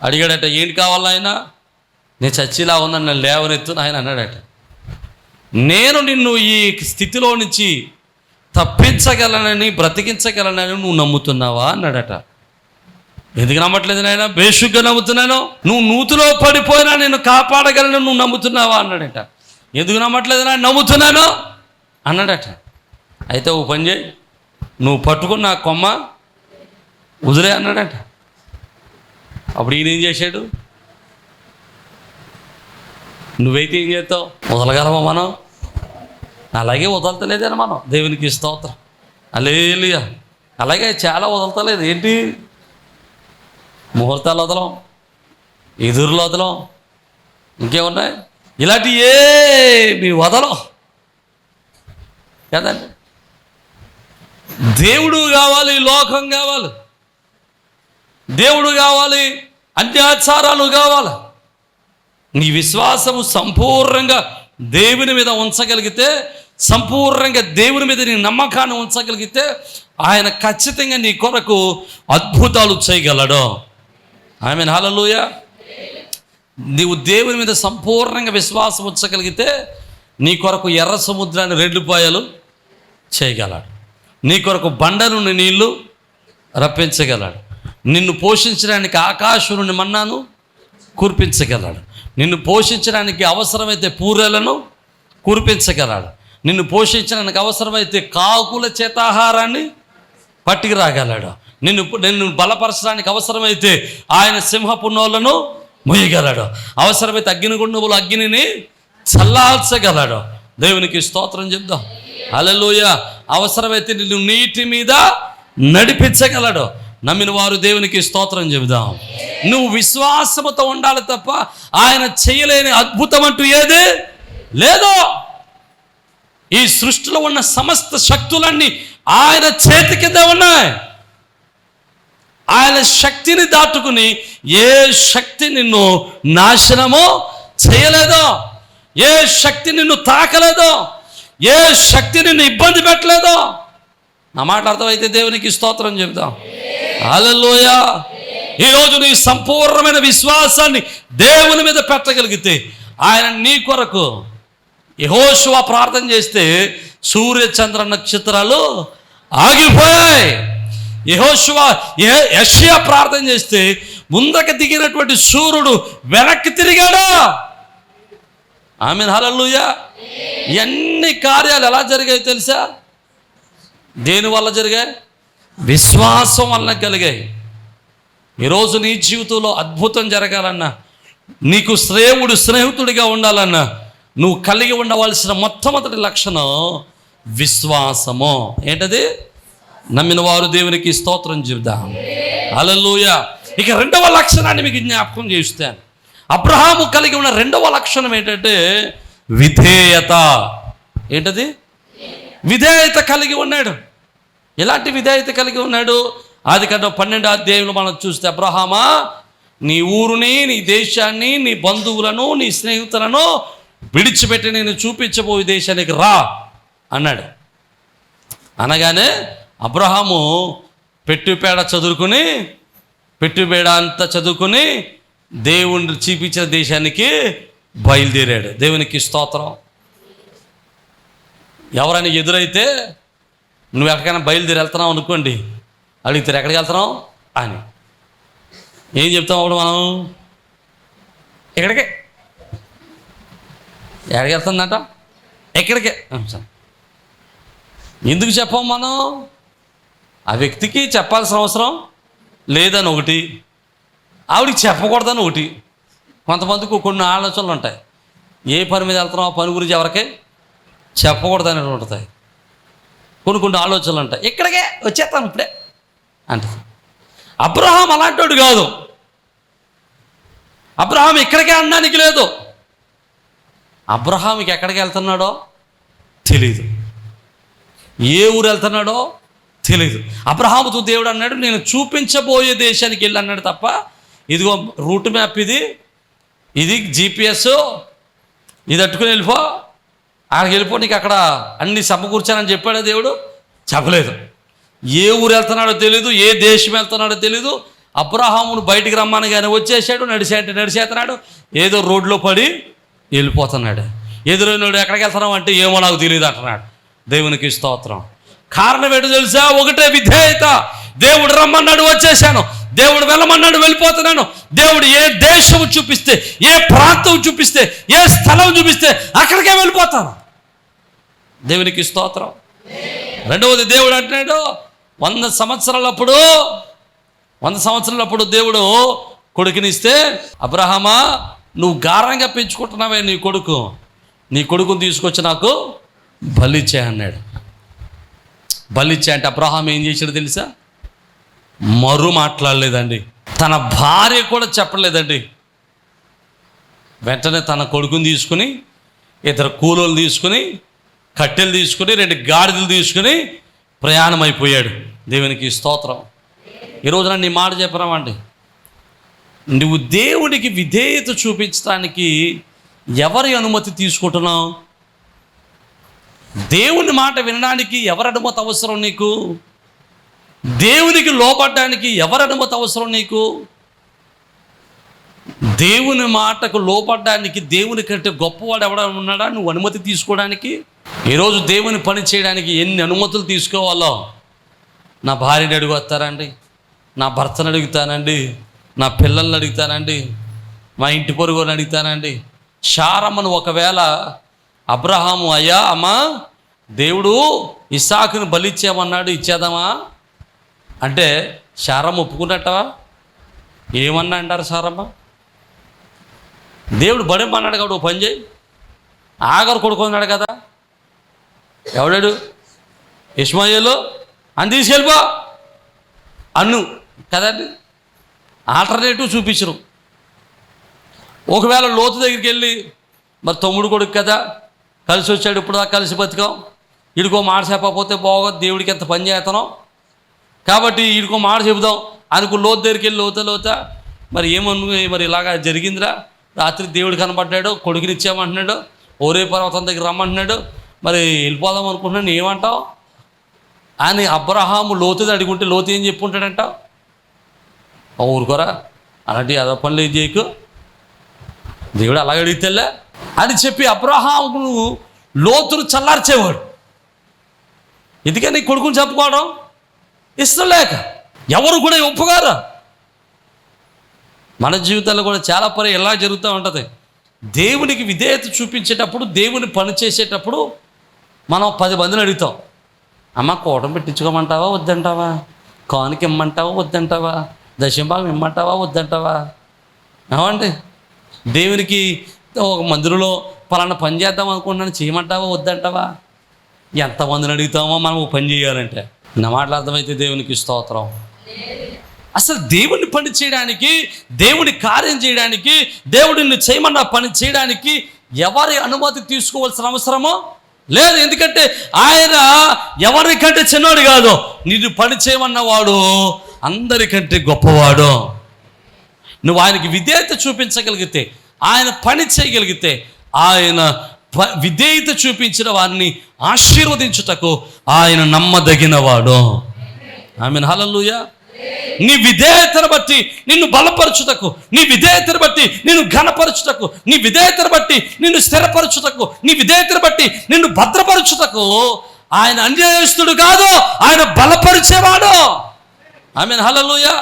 అడిగాడట, ఏంటి కావాలా ఆయన? నేను చచ్చిలా ఉన్నాను, నన్ను లేవనెత్తు ఆయన అన్నాడట. నేను నిన్ను ఈ స్థితిలో నుంచి తప్పించగలనని, బ్రతికించగలనని నువ్వు నమ్ముతున్నావా అన్నాడట. ఎందుకు నమ్మట్లేదు నాయన? బేషుగ్గా నమ్ముతున్నాను. నువ్వు నూతిలో పడిపోయినా నేను కాపాడగలను నువ్వు నమ్ముతున్నావా అన్నాడట. ఎందుకు నమ్మట్లేదు నాయన? నమ్ముతున్నాను అన్నాడట. అయితే ఓ పని చేయి, నువ్వు పట్టుకున్న ఆ కొమ్మ వదిలే అన్నాడట. అప్పుడు ఈయన ఏం చేశాడు? నువ్వైతే ఏం చేస్తావు? వదలగలమా మనం? అలాగే వదలతలేదని మనం. దేవునికి స్తోత్రం, హల్లెలూయా. అలాగే చాలా వదలతలేదు. ఏంటి? ముహూర్తాలు వదలం, ఎదురులు వదలం, ఇంకేమున్నాయి? ఇలాంటి మీ వదలం కదండి. దేవుడు కావాలి, లోకం కావాలి, దేవుడు కావాలి, అన్యాచారాలు కావాలి. నీ విశ్వాసము సంపూర్ణంగా దేవుని మీద ఉంచగలిగితే, సంపూర్ణంగా దేవుని మీద నీ నమ్మకాన్ని ఉంచగలిగితే, ఆయన ఖచ్చితంగా నీ కొరకు అద్భుతాలు చేయగలడు. ఆమేన్, హల్లెలూయా. నీవు దేవుని మీద సంపూర్ణంగా విశ్వాసం ఉంచగలిగితే నీ కొరకు ఎర్ర సముద్రాన్ని 2 పాయలు చేయగలడు. నీ కొరకు బండ నుండి నీళ్లు రప్పించగలడు. నిన్ను పోషించడానికి ఆకాశం నుండి మన్నాను కురిపించగలడు. నిన్ను పోషించడానికి అవసరమైతే పూరేలను కురిపించగలడు. నిన్ను పోషించడానికి అవసరమైతే కాకుల చేత ఆహారాన్ని పట్టుకు రాగలడు. నిన్ను బలపరచడానికి అవసరమైతే ఆయన సింహపు నోళ్లను మొయ్యగలడు. అవసరమైతే అగ్నిగుండములు అగ్నిని చల్లార్చగలడు. దేవునికి స్తోత్రం చెప్దాం, హల్లెలూయా. అవసరమైతే నిన్ను నీటి మీద నడిపించగలడు. నమ్మిన వారు దేవునికి స్తోత్రం చెబుదాం. నువ్వు విశ్వాసముతో ఉండాలి తప్ప ఆయన చేయలేని అద్భుతం అంటూ ఏది లేదో. ఈ సృష్టిలో ఉన్న సమస్త శక్తులన్నీ ఆయన చేతి కింద ఉన్నాయి. ఆయన శక్తిని దాటుకుని ఏ శక్తి నిన్ను నాశనమో చేయలేదో, ఏ శక్తి నిన్ను తాకలేదో, ఏ శక్తి నిన్ను ఇబ్బంది పెట్టలేదో. నా మాట అర్థమైతే దేవునికి స్తోత్రం చెబుదాం, హల్లెలూయా. ఈరోజు నీ సంపూర్ణమైన విశ్వాసాన్ని దేవుని మీద పెట్టగలిగితే ఆయన నీ కొరకు. యెహోషువ ప్రార్థన చేస్తే సూర్య చంద్ర నక్షత్రాలు ఆగిపోయాయి. యెషయా ప్రార్థన చేస్తే ముందకి దిగినటువంటి సూర్యుడు వెనక్కి తిరిగాడు. ఆమేన్, హల్లెలూయా. ఇవన్నీ కార్యాలు ఎలా జరిగాయి తెలుసా? దేని వల్ల జరిగాయి? విశ్వాసం వల్ల కలిగాయి. ఈరోజు నీ జీవితంలో అద్భుతం జరగాలన్నా, నీకు స్నేహితుడిగా ఉండాలన్నా, నువ్వు కలిగి ఉండవలసిన మొట్టమొదటి లక్షణం విశ్వాసము. ఏంటది? నమ్మిన వారు దేవునికి స్తోత్రం చెబుదాం, హల్లెలూయా. ఇక 2వ లక్షణాన్ని మీకు జ్ఞాపకం చేస్తాను. అబ్రహాము కలిగి ఉన్న 2వ లక్షణం ఏంటంటే విధేయత. ఏంటది? విధేయత కలిగి ఉన్నాడు. ఎలాంటి విధేయత కలిగి ఉన్నాడు? ఆదికాండం 12వ అధ్యాయంలో మనం చూస్తే, అబ్రహామా, నీ ఊరుని, నీ దేశాన్ని, నీ బంధువులను, నీ స్నేహితులను విడిచిపెట్టి నేను చూపించబోయే దేశానికి రా అన్నాడు. అనగానే అబ్రహాము పెట్టుబేడ అంతా చదువుకుని దేవుణ్ణి చూపించిన దేశానికి బయలుదేరాడు. దేవునికి స్తోత్రం. ఎవరైనా ఎదురైతే నువ్వు ఎక్కడికైనా బయలుదేరి వెళ్తున్నావు అనుకోండి, అడిగితే ఎక్కడికి వెళ్తున్నావు అని ఏం చెప్తాం? అప్పుడు మనం ఎక్కడికి వెళ్తుందట, ఎక్కడికే. ఎందుకు చెప్పాం మనం? ఆ వ్యక్తికి చెప్పాల్సిన అవసరం లేదని ఒకటి, ఆవిడికి చెప్పకూడదని ఒకటి. కొంతమందికి కొన్ని ఆలోచనలు ఉంటాయి. ఏ పని మీద వెళ్తున్నావు, పని గురించి ఎవరికి చెప్పకూడదని ఉంటాయి. కొన్ని ఆలోచనలు ఉంటాయి. ఇక్కడికే వచ్చేస్తాను ఇప్పుడే అంటే. అబ్రహాం అలాంటి కాదు. అబ్రహాం ఇక్కడికే అనడానికి లేదు. అబ్రహాంకి ఎక్కడికి వెళ్తున్నాడో తెలీదు, ఏ ఊరు వెళ్తున్నాడో తెలీదు. అబ్రహాముతో దేవుడు అన్నాడు, నేను చూపించబోయే దేశానికి వెళ్ళి అన్నాడు తప్ప, ఇదిగో రూట్ మ్యాప్, ఇది GPS, ఇది అట్టుకుని వెళ్ళిపో, అక్కడికి వెళ్ళిపో, నీకు అక్కడ అన్ని సమకూర్చానని చెప్పాడు దేవుడు? చెప్పలేదు. ఏ ఊరు వెళ్తున్నాడో తెలీదు, ఏ దేశం వెళ్తున్నాడో తెలీదు. అబ్రహామును బయటికి రమ్మనగానే వచ్చేసాడు. నడిచేస్తున్నాడు. ఏదో రోడ్లో పడి వెళ్ళిపోతున్నాడు. ఎదురైనాడు, ఎక్కడికి వెళ్తున్నావు అంటే ఏమో నాకు తెలియదు అంటున్నాడు. దేవునికి స్తోత్రం. కారణం ఏంటో తెలుసా? ఒకటే విధేయత. దేవుడు రమ్మన్నాడు, వచ్చేసాను. దేవుడు వెళ్ళమన్నాడు, వెళ్ళిపోతున్నాను. దేవుడు ఏ దేశం చూపిస్తే, ఏ ప్రాంతం చూపిస్తే, ఏ స్థలం చూపిస్తే అక్కడికే వెళ్ళిపోతాను. దేవునికి స్తోత్రం. రెండవది, దేవుడు అంటున్నాడు 100 సంవత్సరాలప్పుడు దేవుడు కొడుకునిస్తే, అబ్రహామా నువ్వు గారంగా పెంచుకుంటున్నావే నీ కొడుకుని తీసుకొచ్చి నాకు బలిచ్చే అన్నాడు. బలిచ్చే అంటే అబ్రహాం ఏం చేశాడు తెలుసా? మాట్లాడలేదండి. తన భార్య కూడా చెప్పలేదండి. వెంటనే తన కొడుకుని తీసుకుని, ఇద్దరు కూలోళ్ళు తీసుకుని, కట్టెలు తీసుకుని, 2 గాడిదలు తీసుకుని ప్రయాణం అయిపోయాడు. దేవునికి స్తోత్రం. ఈరోజు నన్ను ఈ మాట చెప్పరామండి, నువ్వు దేవునికి విధేయత చూపించడానికి ఎవరి అనుమతి తీసుకుంటున్నావు? దేవుని మాట వినడానికి ఎవరి అనుమతి అవసరం నీకు? దేవునికి లోపడడానికి ఎవరి అనుమతి అవసరం నీకు? దేవుని మాటకు లోపడడానికి దేవుని కంటే గొప్పవాడు ఎవడైనా ఉన్నాడా నువ్వు అనుమతి తీసుకోవడానికి? ఈరోజు దేవుని పని చేయడానికి ఎన్ని అనుమతులు తీసుకోవాలో. నా భార్యని అడుగుతానండి, నా భర్తను అడుగుతానండి, నా పిల్లల్ని అడుగుతానండి, మా ఇంటి పొరుగుని అడుగుతానండి. శారమ్మను ఒకవేళ అబ్రహాము, అయ్యా అమ్మా దేవుడు ఇస్సాకుని బలిచ్చేమన్నాడు, ఇచ్చేద్దామా అంటే శారమ్మ ఒప్పుకున్నట్టవా? ఏమన్నా అంటారు శారమ్మ? దేవుడు బడేమన్నాడు కాబట్టి ఓ పని చేయి, ఆగరు కొడుకున్నాడు కదా, ఎవడాడు ఇష్మాయేలు అని తీసుకెళ్ళిపో అన్ను కదండి. ఆల్టర్నేటివ్ చూపించరు. ఒకవేళ లోతు దగ్గరికి వెళ్ళి, మరి తమ్ముడు కొడుకు కదా, కలిసి వచ్చాడు, ఇప్పుడు దాకా కలిసి బతికాం, వీడికో మాట చెప్పకపోతే బాగోదు, దేవుడికి ఎంత పని చేస్తానో కాబట్టి వీడికో మాట చెబుదాం అనుకో. లోతు దగ్గరికి వెళ్ళి లోత మరి మరి ఇలాగా జరిగిందిరా, రాత్రి దేవుడు కనబడ్డాడు, కొడుకుని ఇచ్చామంటున్నాడు, ఓరే పర్వతం దగ్గర రమ్మంటున్నాడు, మరి వెళ్ళిపోదాం అనుకుంటున్నాను, ఏమంటావు అని అబ్రహాము లోతుది అడుగుంటే లోతు ఏం చెప్పుంటాడంట? ఊరుకోరా అలాంటి అదో పనులు ఏం చేయకు, దేవుడు అలాగే అడిగితేలే అని చెప్పి అబ్రహాము లోతును చల్లార్చేవాడు. ఎందుకని కొడుకుని చెప్పుకోవడం ఇష్టం లేక ఎవరు కూడా ఒప్పుగారు. మన జీవితాల్లో కూడా చాలా పని ఎలా జరుగుతూ ఉంటుంది. దేవునికి విధేయత చూపించేటప్పుడు, దేవుని పని చేసేటప్పుడు మనం 10 మందిని అడుగుతాం, అమ్మ కోటం పెట్టించుకోమంటావా వద్దంటావా, కానుక ఇమ్మంటావా వద్దంటావా, దశంభాగం ఇమ్మంటావా వద్దంటావా? ఏమండి దేవునికి ఒక మందిరంలో పలానా పని చేద్దాం అనుకుంటున్నాను, చేయమంటావా వద్దంటావా? ఎంతమందిని అడుగుతామో మనం పని చేయాలంటే. నా మాటలు అర్థమైతే దేవునికి స్తోత్రం. అసలు దేవుని పని చేయడానికి, దేవుని కార్యం చేయడానికి, దేవుడిని చేయమన్న పని చేయడానికి ఎవరి అనుమతి తీసుకోవాల్సిన అవసరమో లేదు. ఎందుకంటే ఆయన ఎవరికంటే చిన్నవాడు కాదు, నిన్ను పని చేయమన్నవాడు అందరికంటే గొప్పవాడు. నువ్వు ఆయనకి విధేయత చూపించగలిగితే, ఆయన పని చేయగలిగితే, ఆయన విధేయత చూపించిన వారిని ఆశీర్వదించుటకు ఆయన నమ్మదగినవాడు. ఆమేన్, హల్లెలూయా. నీ విధేయతను బట్టి నిన్ను బలపరచుటకు, నీ విధేయతను బట్టి నిన్ను ఘనపరచుటకు, నీ విధేయతను బట్టి నిన్ను స్థిరపరచుటకు, నీ విధేయతను బట్టి నిన్ను భద్రపరచుటకు ఆయన అన్యాయస్తుడు కాదు, ఆయన బలపరిచేవాడు. ఆమేన్, హల్లెలూయా.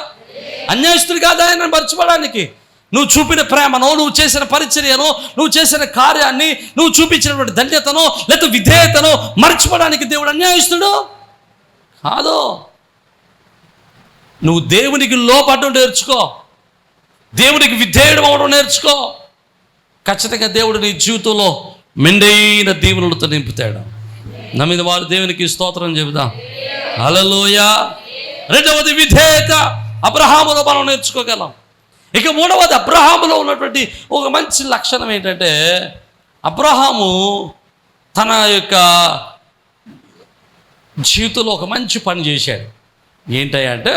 అన్యాయస్తుడు కాదు ఆయన మర్చిపోవడానికి. నువ్వు చూపిన ప్రేమను, నువ్వు చేసిన పరిచర్యను, నువ్వు చేసిన కార్యాన్ని, నువ్వు చూపించినటువంటి ధన్యతను లేదా విధేయతను మర్చిపోవడానికి దేవుడు అన్యాయస్తుడు కాదు. నువ్వు దేవునికి లోపడడం నేర్చుకో, దేవునికి విధేయుడు అవ్వడం నేర్చుకో. ఖచ్చితంగా దేవుడు నీ జీవితంలో మెండైన దీవెనలతో నింపుతాడు. నమ్మిన వారు దేవునికి స్తోత్రం చెబుదాం. హల్లెలూయా. రెండవది విధేయత. అబ్రహాములో మనం నేర్చుకోగలం. ఇక మూడవది, అబ్రహాములో ఉన్నటువంటి ఒక మంచి లక్షణం ఏంటంటే, అబ్రహాము తన యొక్క జీవితంలో ఒక మంచి పని చేశాడు. ఏంటంటే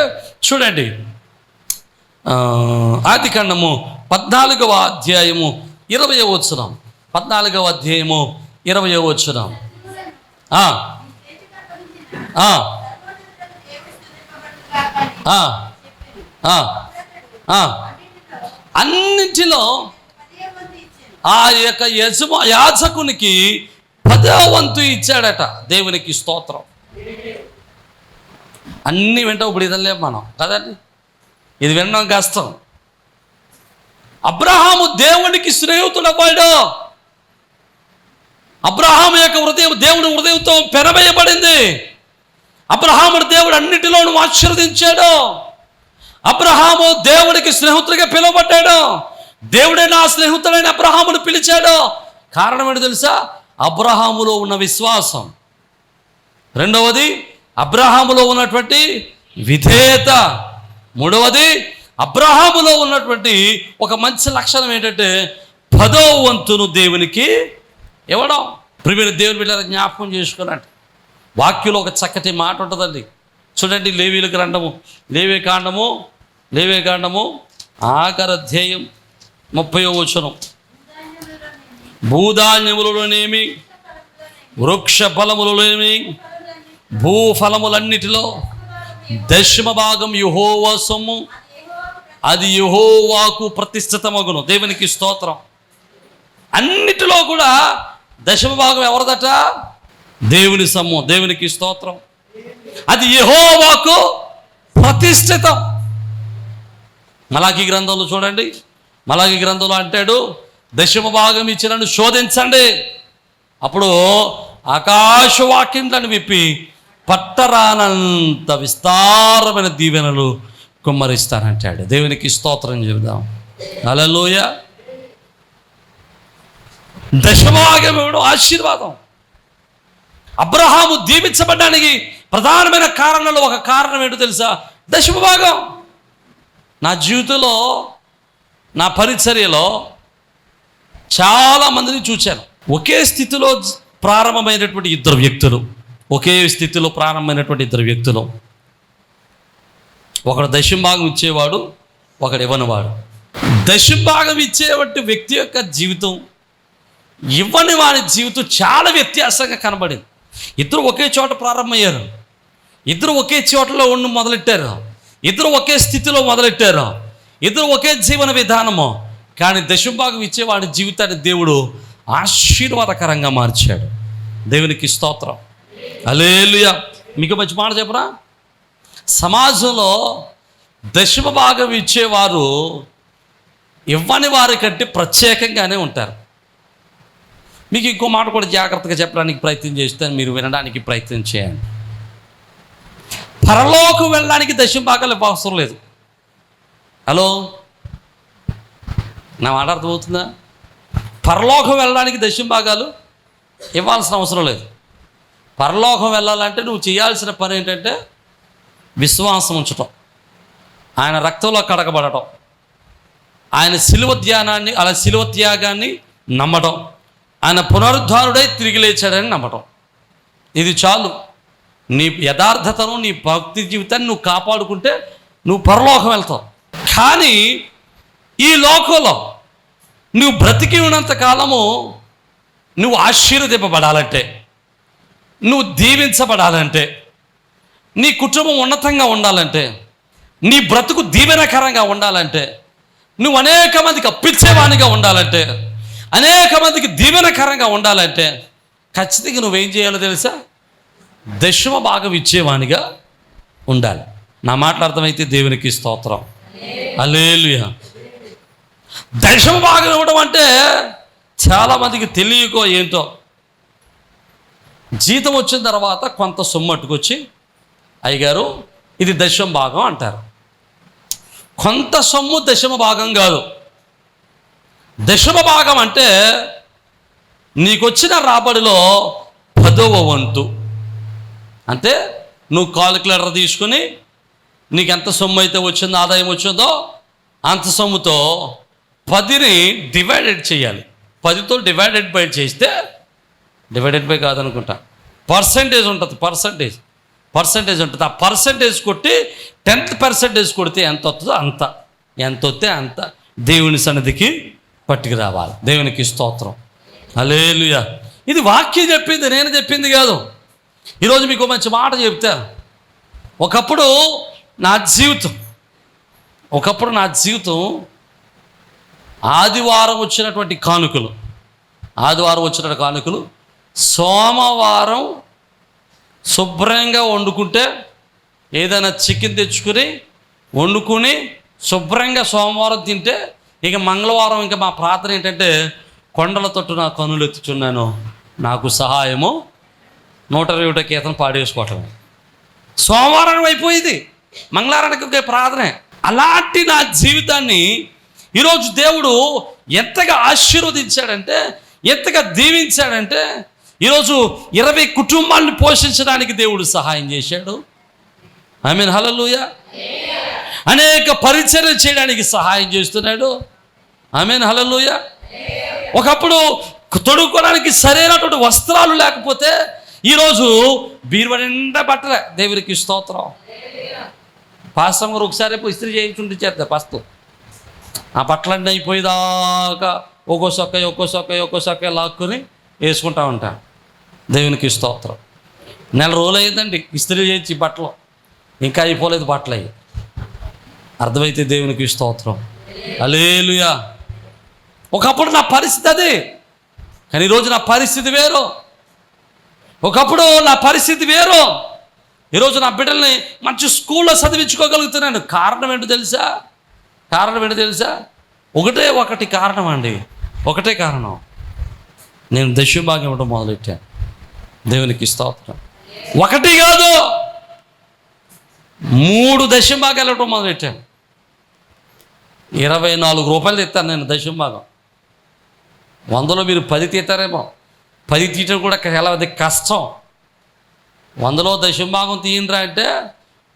చూడండి, ఆదికాండము 14వ అధ్యాయము 20వ వచనం. 14వ అధ్యాయము 20వ వచనం. అన్నింటిలో ఆ యొక్క యాజకునికి 10వ వంతు ఇచ్చాడట. దేవునికి స్తోత్రం. అన్నీ వింటాం, ఇప్పుడు ఇదలేం మనం కదండి, ఇది వినడం కష్టం. అబ్రహాము దేవునికి స్నేహితుడవ్వాడు. అబ్రహాము యొక్క హృదయం దేవుడి హృదయంతో పెనవేయబడింది. అబ్రహాముడు దేవుడు అన్నిటిలోనూ ఆశీర్వదించాడు. అబ్రహాము దేవుడికి స్నేహితుడిగా పిలువబడ్డాడు. దేవుడే నా స్నేహితుడైన అబ్రహామును పిలిచాడు. కారణం ఏంటో తెలుసా? అబ్రహాములో ఉన్న విశ్వాసం. రెండవది అబ్రహాములో ఉన్నటువంటి విధేయత. మూడవది అబ్రహాములో ఉన్నటువంటి ఒక మంచి లక్షణం ఏంటంటే 10వ వంతును దేవునికి ఇవ్వడం. ప్రియమైన దేవుని బిడ్డలారా, జ్ఞాపకం చేసుకున్నట్టు వాక్యంలో ఒక చక్కటి మాట ఉంటుందండి. చూడండి, లేవే కాండము ఆఖరి అధ్యాయం 30వ వచనం. భూధాన్యములలోనేమి వృక్ష ఫలములలోనేమి భూఫలములన్నిటిలో 10వ భాగం యెహోవా సొమ్ము, అది యెహోవాకు ప్రతిష్ఠితమగును. దేవునికి స్తోత్రం. అన్నిటిలో కూడా 10వ భాగం ఎవరిదట? దేవుని సొమ్ము. దేవునికి స్తోత్రం. అది యెహోవాకు ప్రతిష్ఠితం. మలాకీ గ్రంథంలో చూడండి, మలాకీ గ్రంథంలో అంటాడు, 10వ భాగం ఇచ్చి నన్ను శోధించండి, అప్పుడు ఆకాశవాక్యంలను విప్పి పట్టరానంత విస్తారమైన దీవెనలు కుమ్మరిస్తానంటాడు. దేవునికి స్తోత్రం చెబుదాం. హల్లెలూయా. 10వ భాగం ఇవ్వడం ఆశీర్వాదం. అబ్రహాము దీవించబడ్డానికి ప్రధానమైన కారణాలు ఒక కారణం ఏంటో తెలుసా? 10వ భాగం. నా జీవితంలో, నా పరిచర్యలో చాలామందిని చూశాను. ఒకే స్థితిలో ప్రారంభమైనటువంటి ఇద్దరు వ్యక్తులు. ఒకడు 10వ భాగం ఇచ్చేవాడు, ఒకడు ఇవ్వనివాడు. 10వ భాగం ఇచ్చేటువంటి వ్యక్తి యొక్క జీవితం, ఇవ్వని వాడి జీవితం చాలా వ్యత్యాసంగా కనబడింది. ఇద్దరు ఒకే చోట ప్రారంభమయ్యారు, ఇద్దరు ఒకే చోటలో ఉండి మొదలెట్టారు, ఇద్దరు ఒకే స్థితిలో మొదలెట్టారు, ఇద్దరు ఒకే జీవన విధానము. కానీ 10వ భాగం ఇచ్చేవాడి జీవితాన్ని దేవుడు ఆశీర్వాదకరంగా మార్చాడు. దేవునికి స్తోత్రం. హల్లెలూయా. మీకు మంచి మాట చెప్పరా? సమాజంలో 10వ భాగం ఇచ్చేవారు ఇవ్వని వారి కంటే ప్రత్యేకంగానే ఉంటారు. మీకు ఇంకో మాట కూడా జాగ్రత్తగా చెప్పడానికి ప్రయత్నం చేస్తాను, మీరు వినడానికి ప్రయత్నం చేయండి. పరలోకం వెళ్ళడానికి 10వ భాగాలు అవసరం లేదు. హలో, నా మాట అర్థమవుతుందా? పరలోకం వెళ్ళడానికి 10వ భాగాలు ఇవ్వాల్సిన అవసరం లేదు. పరలోకం వెళ్ళాలంటే నువ్వు చేయాల్సిన పని ఏంటంటే విశ్వాసం ఉంచటం, ఆయన రక్తంలో కడగబడటం, ఆయన శిలువ త్యాగాన్ని నమ్మటం, ఆయన పునరుద్ధారుడై తిరిగి లేచాడని నమ్మటం. ఇది చాలు. నీ యథార్థతను, నీ భక్తి జీవితాన్ని నువ్వు కాపాడుకుంటే నువ్వు పరలోకం వెళ్తావు. కానీ ఈ లోకంలో నువ్వు బ్రతికి ఉన్నంత కాలము నువ్వు ఆశీర్వదింపబడాలంటే, నువ్వు దీవించబడాలంటే, నీ కుటుంబం ఉన్నతంగా ఉండాలంటే, నీ బ్రతుకు దీవెనకరంగా ఉండాలంటే, నువ్వు అనేక మందికి అప్పించేవానిగా ఉండాలంటే, అనేక మందికి దీవెనకరంగా ఉండాలంటే ఖచ్చితంగా నువ్వేం చేయాలో తెలుసా? 10వ భాగం ఇచ్చేవానిగా ఉండాలి. నా మాటలు అర్థమైతే దేవునికి స్తోత్రం. హల్లెలూయా. 10వ భాగం ఇవ్వడం అంటే చాలామందికి తెలియకో ఏంటో, జీతం వచ్చిన తర్వాత కొంత సొమ్ము అట్టుకొచ్చి, అయ్యగారు ఇది 10వ భాగం అంటారు. కొంత సొమ్ము 10వ భాగం కాదు. 10వ భాగం అంటే నీకొచ్చిన రాబడిలో 10వ వంతు. అంటే నువ్వు కాలిక్యులేటర్ తీసుకుని నీకు ఎంత సొమ్ము అయితే వచ్చిందో, ఆదాయం వచ్చిందో అంత సొమ్ముతో 10ని డివైడెడ్ చేయాలి. 10తో డివైడెడ్ బై చేస్తే, డివైడెడ్ బై కాదనుకుంటా, పర్సంటేజ్ ఉంటుంది. పర్సంటేజ్ ఉంటుంది. ఆ పర్సంటేజ్ కొట్టి 10% కొడితే ఎంత వస్తుందో అంత, ఎంత వస్తే అంత దేవుని సన్నిధికి పట్టుకు రావాలి. దేవునికి స్తోత్రం. హల్లెలూయా. ఇది వాక్యం చెప్పింది, నేను చెప్పింది కాదు. ఈరోజు మీకు మంచి మాట చెప్తాను. ఒకప్పుడు నా జీవితం ఒకప్పుడు నా జీవితం ఆదివారం వచ్చినటువంటి కానుకలు, సోమవారం శుభ్రంగా వండుకుంటే, ఏదైనా చికెన్ తెచ్చుకుని వండుకుని శుభ్రంగా సోమవారం తింటే, ఇక మంగళవారం ఇంకా మా ప్రార్థన ఏంటంటే, కొండల తట్టు నా కనులు ఎత్తుచున్నాను, నాకు సహాయము 120 కీర్తన పాడేసుకోవటం. సోమవారం అయిపోయింది, మంగళవారానికి ఒకే ప్రార్థనే. అలాంటి నా జీవితాన్ని ఈరోజు దేవుడు ఎంతగా ఆశీర్వదించాడంటే, ఎంతగా దీవించాడంటే, ఈరోజు 20 కుటుంబాలను పోషించడానికి దేవుడు సహాయం చేశాడు. ఆమేన్, హల్లెలూయా. అనేక పరిచర్య చేయడానికి సహాయం చేస్తున్నాడు. ఆమేన్, హల్లెలూయా. ఒకప్పుడు తొడుక్కోవడానికి సరైనటువంటి వస్త్రాలు లేకపోతే ఈరోజు బీరువా నిండా బట్టలే. దేవునికి స్తోత్రం. పాస్టర్ గారు ఒకసారి ఇస్త్రీ చేయించుంటే చేస్తారు ఫస్ట్. ఆ బట్టలన్నీ అయిపోయేదాకా ఒక్కో సొక్క లాక్కుని వేసుకుంటా ఉంటా. దేవునికి స్తోత్రం. 4 రోజులు అయ్యిందండి ఇస్త్రీ చేయించి బట్టలు, ఇంకా అయిపోలేదు బట్టలు అయ్యి. అర్థమైతే దేవునికి స్తోత్రం. హల్లెలూయా. ఒకప్పుడు నా పరిస్థితి అదే, కానీ ఈరోజు నా పరిస్థితి వేరు. ఒకప్పుడు నా పరిస్థితి వేరు, ఈరోజు నా బిడ్డల్ని మంచి స్కూల్లో చదివించుకోగలుగుతున్నాను. కారణం ఏంటో తెలుసా? ఒకటి కారణం అండి, ఒకటే కారణం. నేను దశమభాగం ఇవ్వడం మొదలెట్టాను. దేవునికి స్తోత్రం. 1 కాదు, 3 దశమభాగాలు ఇవ్వడం మొదలెట్టాను. 24 రూపాయలు తెస్తాను నేను దశమభాగం. 100లో మీరు 10 తీస్తారేమో. 10 తీయటం కూడా చాలా కష్టం. 100లో దశమభాగం తీయండిరా అంటే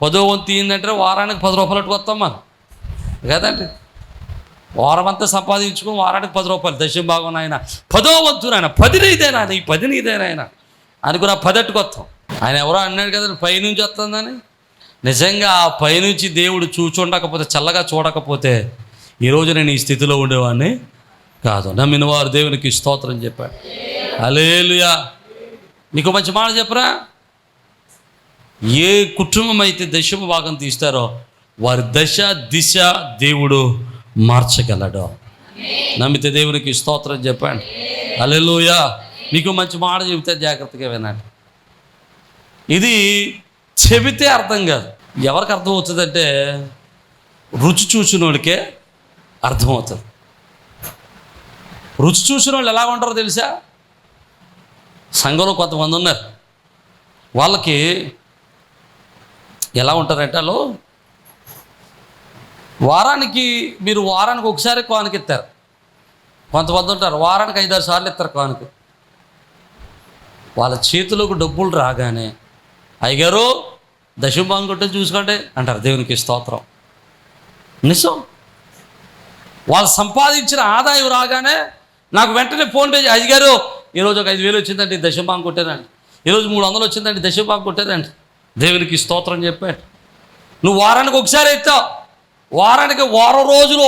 10వ వంతు తీయిందంటే వారానికి 10 రూపాయలు పట్టుకొస్తాం మనం కదండి. వారం అంతా సంపాదించుకుని వారానికి 10 రూపాయలు దశమభాగం. ఆయన 10వ వంతు నాయన, 10 నీదేనా, ఈ 10 నీదేనా ఆయన అనుకున్న 10 అట్టుకొస్తాం. ఆయన ఎవరో అన్నాడు కదండి, పైనుంచి వస్తుందని. నిజంగా ఆ పైనుంచి దేవుడు చూచుండకపోతే, చల్లగా చూడకపోతే ఈరోజు నేను ఈ స్థితిలో ఉండేవాడిని కాదు. నమ్మిన వారు దేవునికి స్తోత్రం చెప్పాడు. హల్లెలూయా. నీకు మంచి మాట చెప్పరా, ఏ కుటుంబం అయితే దశమభాగం తీస్తారో వారి దశ దిశ దేవుడు మార్చగలడు. నమ్మితే దేవునికి స్తోత్రం చెప్పండి. హల్లెలూయా. నీకు మంచి మాట చెబితే జాగ్రత్తగా వినండి. ఇది చెబితే అర్థం కాదు. ఎవరికి అర్థమవుతుందంటే రుచి చూసిన వాళ్ళకే అర్థమవుతుంది. రుచి చూసిన వాళ్ళు ఎలా ఉంటారో తెలుసా? సంఘంలో కొంతమంది ఉన్నారు, వాళ్ళకి ఎలా ఉంటారంటే వాళ్ళు వారానికి ఒకసారి కానుక ఇస్తారు. కొంతమంది ఉంటారు వారానికి 5-6 సార్లు ఇస్తారు కానుక. వాళ్ళ చేతిలోకి డబ్బులు రాగానే అయ్యగారు దశమభాగం కొట్టి చూసుకోండి అంటారు. దేవునికి స్తోత్రం. నిజం. వాళ్ళు సంపాదించిన ఆదాయం రాగానే నాకు వెంటనే ఫోన్ పే, అయ్యగారు ఈరోజు ఒక 5,000 వచ్చిందండి దశమభాగం కొట్టేదండి, ఈరోజు 300 వచ్చిందండి దశమభాగం కొట్టేదండి. దేవునికి స్తోత్రం చెప్పాడు. నువ్వు వారానికి ఒకసారి ఇస్తావు, వారానికి వారం రోజులు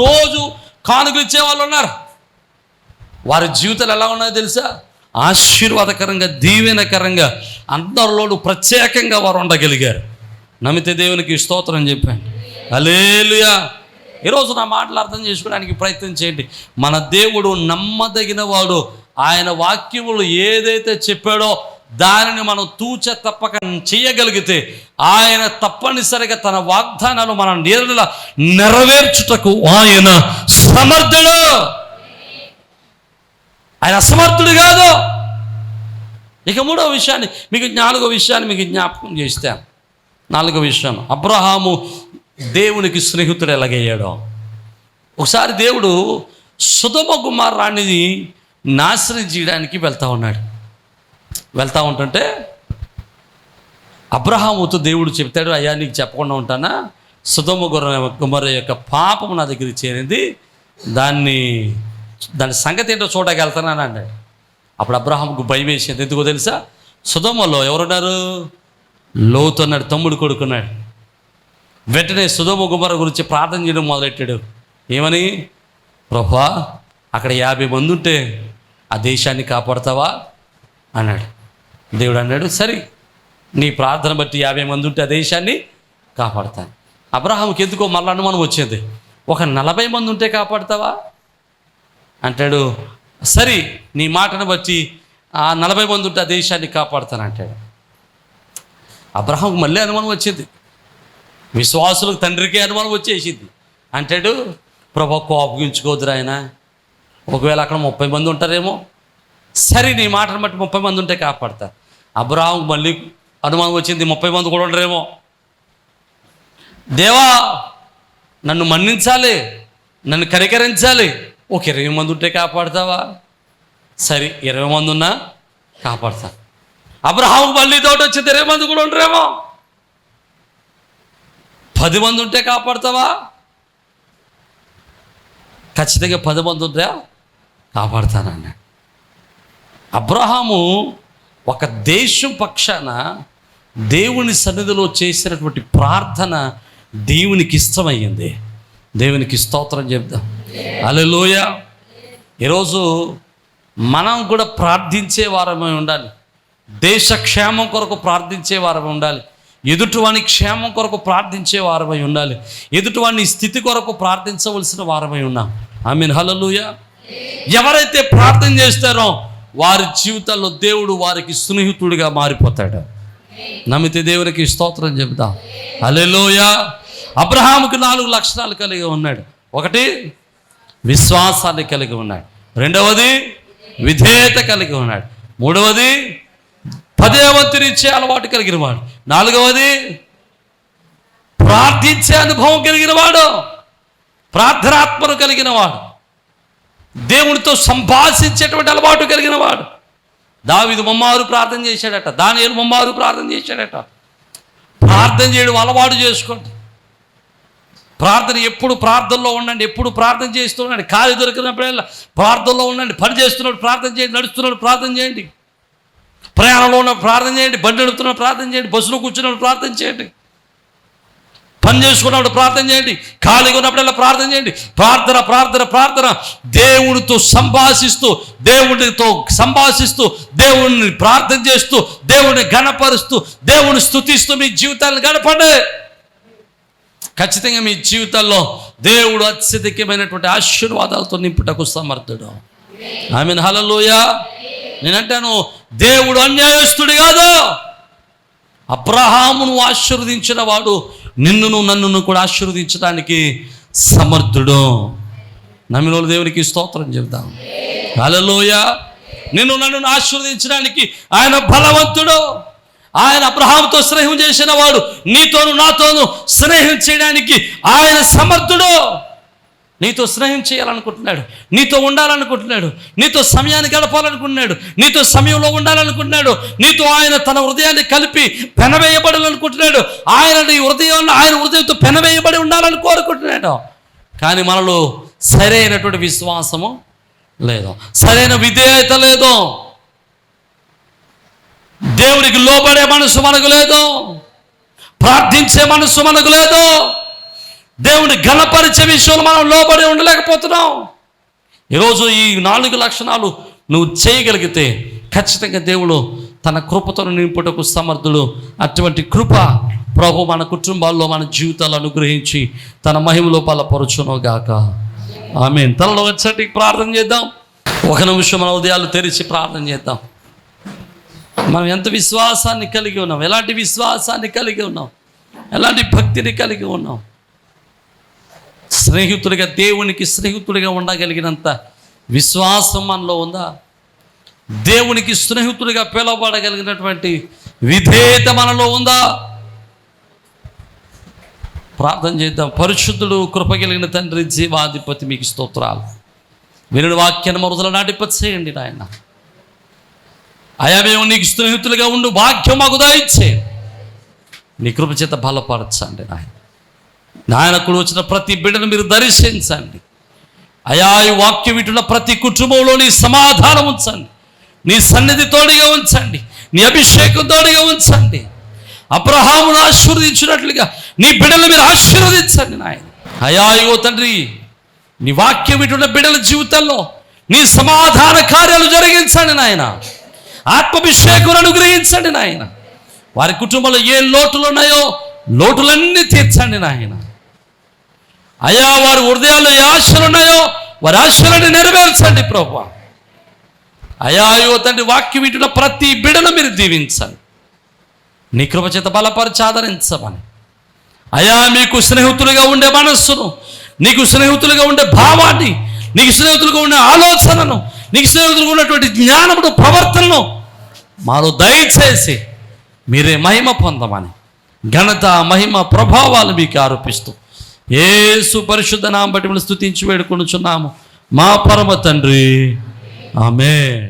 రోజు కానుకలు ఇచ్చేవాళ్ళు ఉన్నారు. వారి జీవితాలు ఎలా ఉన్నాయో తెలుసా? ఆశీర్వాదకరంగా, దీవెనకరంగా, అందరిలోనూ ప్రత్యేకంగా వారు ఉండగలిగారు. నమ్మితే దేవునికి స్తోత్రం చెప్పాను. హల్లెలూయా. ఈరోజు నా మాటలు అర్థం చేసుకోవడానికి ప్రయత్నం చేయండి. మన దేవుడు నమ్మదగిన వాడు. ఆయన వాక్యములు ఏదైతే చెప్పాడో దానిని మనం తూచ తప్పక చేయగలిగితే ఆయన తప్పనిసరిగా తన వాగ్దానాలు మన నెరవేర్చుటకు ఆయన సమర్థుడు. ఆయన అసమర్థుడు కాదు. ఇక 3వ విషయాన్ని మీకు 4వ విషయాన్ని మీకు జ్ఞాపకం చేస్తాను. 4వ విషయం, అబ్రహాము దేవునికి స్నేహితుడు ఎలాగయ్యాడో. ఒకసారి దేవుడు సొదొమ కుమార్రాణిని నాశనం చేయడానికి వెళ్తూ ఉంటుంటే అబ్రహాముతో దేవుడు చెప్తాడు, అయ్యా నీకు చెప్పకుండా ఉంటానా, సొదొమ కుమార్ యొక్క పాపం నా దగ్గరికి చేరింది, దాని సంగతి ఏంటో చూడగలుగుతానని అన్నాడు. అప్పుడు అబ్రహాముకు భయం వేసింది. ఎందుకో తెలుసా? సొదొమలో ఎవరున్నారు? లోతు అన్నాడు, తమ్ముడు కొడుకున్నాడు. వెంటనే సొదొమ గుమర్రా గురించి ప్రార్థన చేయడం మొదలెట్టాడు. ఏమని? ప్రభువా అక్కడ 50 మంది ఉంటే ఆ దేశాన్ని కాపాడతావా అన్నాడు. దేవుడు అన్నాడు, సరే నీ ప్రార్థన బట్టి 50 మంది ఉంటే ఆ దేశాన్ని కాపాడతాను. అబ్రహాముకి ఎందుకో మళ్ళీ అనుమానం వచ్చేది, ఒక 40 మంది ఉంటే కాపాడుతావా అంటాడు. సరే నీ మాటను బట్టి ఆ 40 మంది ఉంటే ఆ దేశాన్ని కాపాడుతాను అంటాడు. అబ్రహాంకు మళ్ళీ అనుమానం వచ్చింది, విశ్వాసులకు తండ్రికి అనుమానం వచ్చేసింది. అంటాడు, ప్రభు కోపగించుకోదురు ఆయన, ఒకవేళ అక్కడ 30 మంది ఉంటారేమో, సరే నీ మాటను బట్టి 30 మంది ఉంటే కాపాడతా. అబ్రహాంకు మళ్ళీ అనుమానం వచ్చింది, 30 మంది కూడా ఉండరేమో. దేవా నన్ను మన్నించాలి, నన్ను కనికరించాలి, ఒక 20 మంది ఉంటే కాపాడుతావా? సరే 20 మంది ఉన్నా కాపాడుతా. అబ్రహాంకు మళ్ళీ తోట వచ్చింది, 20 మంది కూడా ఉండరేమో. 10 మంది ఉంటే కాపాడుతావా? ఖచ్చితంగా 10 మంది ఉంటే కాపాడుతానన్నాడు. అబ్రహాము ఒక దేశం పక్షాన దేవుని సన్నిధిలో చేసినటువంటి ప్రార్థన దేవునికి ఇష్టమయ్యింది. దేవునికి స్తోత్రం చెప్దాం. హల్లెలూయా. ఈరోజు మనం కూడా ప్రార్థించే వారమై ఉండాలి. దేశ క్షేమం కొరకు ప్రార్థించే వారమై ఉండాలి. ఎదుటివాని క్షేమం కొరకు ప్రార్థించే వారమై ఉండాలి. ఎదుటివాని స్థితి కొరకు ప్రార్థించవలసిన వారమై ఉన్నాం. ఆమేన్. హల్లెలూయా. ఎవరైతే ప్రార్థన చేస్తారో వారి జీవితాల్లో దేవుడు వారికి స్నేహితుడిగా మారిపోతాడు. నమ్మితే దేవునికి స్తోత్రం చెబుతాం. హల్లెలూయా. అబ్రహాముకి 4 లక్షణాలు కలిగి ఉన్నాడు. 1 విశ్వాసాన్ని కలిగి ఉన్నాడు. 2వది విధేయత కలిగి ఉన్నాడు. 3వది 10వ వంతుని ఇచ్చే అలవాటు కలిగిన వాడు. 4వది ప్రార్థించే అనుభవం కలిగిన వాడు, ప్రార్థనాత్మను కలిగిన వాడు, దేవునితో సంభాషించేటువంటి అలవాటు కలిగిన వాడు. దావీదు ముమ్మారు ప్రార్థన చేశాడట, దానియేలు ముమ్మారు ప్రార్థన చేశాడట. ప్రార్థన చేయడం అలవాటు చేసుకోండి. ప్రార్థన ఎప్పుడు ప్రార్థనలో ఉండండి, ఎప్పుడు ప్రార్థన చేస్తూ ఉండండి. ఖాళీ దొరికినప్పుడల్లా ప్రార్థనలో ఉండండి. పని చేస్తున్నప్పుడు ప్రార్థన చేయండి, నడుస్తున్నప్పుడు ప్రార్థన చేయండి, ప్రయాణంలో ఉన్నప్పుడు ప్రార్థన చేయండి, బండి నడుపుతున్నప్పుడు ప్రార్థన చేయండి, బస్సులో కూర్చున్నప్పుడు ప్రార్థన చేయండి, పని చేసుకున్నప్పుడు ప్రార్థన చేయండి, ఖాళీగా ఉన్నప్పుడల్లా ప్రార్థన చేయండి. ప్రార్థన ప్రార్థన ప్రార్థన. దేవునితో సంభాషిస్తూ దేవుణ్ణి ప్రార్థన చేస్తూ దేవుణ్ణి ఘనపరుస్తూ దేవుని స్తుతిస్తూ మీ జీవితాలను గడపండి. ఖచ్చితంగా మీ జీవితాల్లో దేవుడు అత్యధికమైనటువంటి ఆశీర్వాదాలతో నింపుటకు సమర్థుడు. ఆమేన్. హల్లెలూయా. నేనంటాను, దేవుడు అన్యాయస్తుడు కాదు. అబ్రహామును ఆశీర్వదించిన వాడు నిన్నును నన్నును కూడా ఆశీర్వదించడానికి సమర్థుడు. నమ్మిన వాళ్ళు దేవునికి స్తోత్రం చెప్తాం. హల్లెలూయా. నిన్ను నన్నును ఆశీర్వదించడానికి ఆయన బలవంతుడు. ఆయన అబ్రహాముతో స్నేహం చేసిన వాడు నీతోను నాతోను స్నేహం చేయడానికి ఆయన సమర్థుడు. నీతో స్నేహం చేయాలనుకుంటున్నాడు, నీతో ఉండాలనుకుంటున్నాడు, నీతో సమయాన్ని గడపాలనుకుంటున్నాడు, నీతో సమయంలో ఉండాలనుకుంటున్నాడు, నీతో ఆయన తన హృదయాన్ని కలిపి పెనవేయబడాలనుకుంటున్నాడు. ఆయన నీ హృదయంలో ఆయన హృదయంతో పెనవేయబడి ఉండాలని కోరుకుంటున్నాడు. కానీ మనలో సరైనటువంటి విశ్వాసము లేదు, సరైన విధేయత లేదు, దేవునికి లోబడే మనసు మనకు లేదు, ప్రార్థించే మనసు మనకు లేదు, దేవుని ఘనపరిచే విషయంలో మనం లోబడి ఉండలేకపోతున్నాం. ఈరోజు ఈ 4 లక్షణాలు నువ్వు చేయగలిగితే ఖచ్చితంగా దేవుడు తన కృపతో నింపుటకు సమర్థుడు. అటువంటి కృప ప్రభు మన కుటుంబాల్లో మన జీవితాలు అనుగ్రహించి తన మహిమలో బలపరచును గాక. ఆమేన్. తనలో వచ్చేటి ప్రార్థన చేద్దాం. 1 నిమిషం మన ఉదయాలు తెరిచి ప్రార్థన చేద్దాం. మనం ఎంత విశ్వాసాన్ని కలిగి ఉన్నాం, ఎలాంటి విశ్వాసాన్ని కలిగి ఉన్నాం, ఎలాంటి భక్తిని కలిగి ఉన్నాం. స్నేహితుడిగా దేవునికి స్నేహితుడిగా ఉండగలిగినంత విశ్వాసం మనలో ఉందా? దేవునికి స్నేహితుడిగా పిలువబడగలిగినటువంటి విధేయత మనలో ఉందా? ప్రార్థన చేద్దాం. పరిశుద్ధుడు కృపగలిగిన తండ్రి జీవాధిపతి మీకు స్తోత్రాలు. వినిన వాక్యాన్ని మరుదల నాటిపతి చేయండి నాయన. అయా మేము నీకు స్నేహితులుగా ఉండు భాగ్యం మాకు దయచే. నీ కృప చేత బలపరచండి నాయన. నాయనకుడు వచ్చిన ప్రతి బిడ్డను మీరు దర్శించండి అయా. ఈ వాక్యం వింటున్న ప్రతి కుటుంబంలో నీ సమాధానం ఉంచండి, నీ సన్నిధి తోడుగా ఉంచండి, నీ అభిషేకం తోడుగా ఉంచండి. అబ్రహామును ఆశీర్వదించినట్లుగా నీ బిడ్డలు మీరు ఆశీర్వదించండి నాయన. అయా ఇగో తండ్రి, నీ వాక్యం వింటున్న బిడ్డల జీవితంలో నీ సమాధాన కార్యాలు జరిగించండి నాయన. ఆత్మాభిషేకం అనుగ్రహించండి నాయన. వారి కుటుంబంలో ఏ లోటులు ఉన్నాయో లోటులన్నీ తీర్చండి నాయన. అయ్యా వారి హృదయాల్లో ఏ ఆశలు ఉన్నాయో వారి ఆశలని నెరవేర్చండి ప్రభువా. అయ్యా అయ్యో తండ్రి, వాక్యం వింటున్న ప్రతి బిడ్డను మీరు దీవించండి, నీ కృప చేత బలపరిచి ఆదరించమని. అయ్యా మీకు స్నేహితులుగా ఉండే మనస్సును, నీకు స్నేహితులుగా ఉండే భావాన్ని, నీకు స్నేహితులుగా ఉండే ఆలోచనను, నీకు స్నేహితులుగా ఉన్నటువంటి జ్ఞానమును, ప్రవర్తనను మాలో దయచేసి మీరే మహిమ పొందమని, ఘనత మహిమ ప్రభావాలు మీకు ఆరోపిస్తూ యేసు పరిశుద్ధ నామమున బట్టి స్తుతించి వేడుకొనుచున్నాము మా పరమ తండ్రి. ఆమేన్.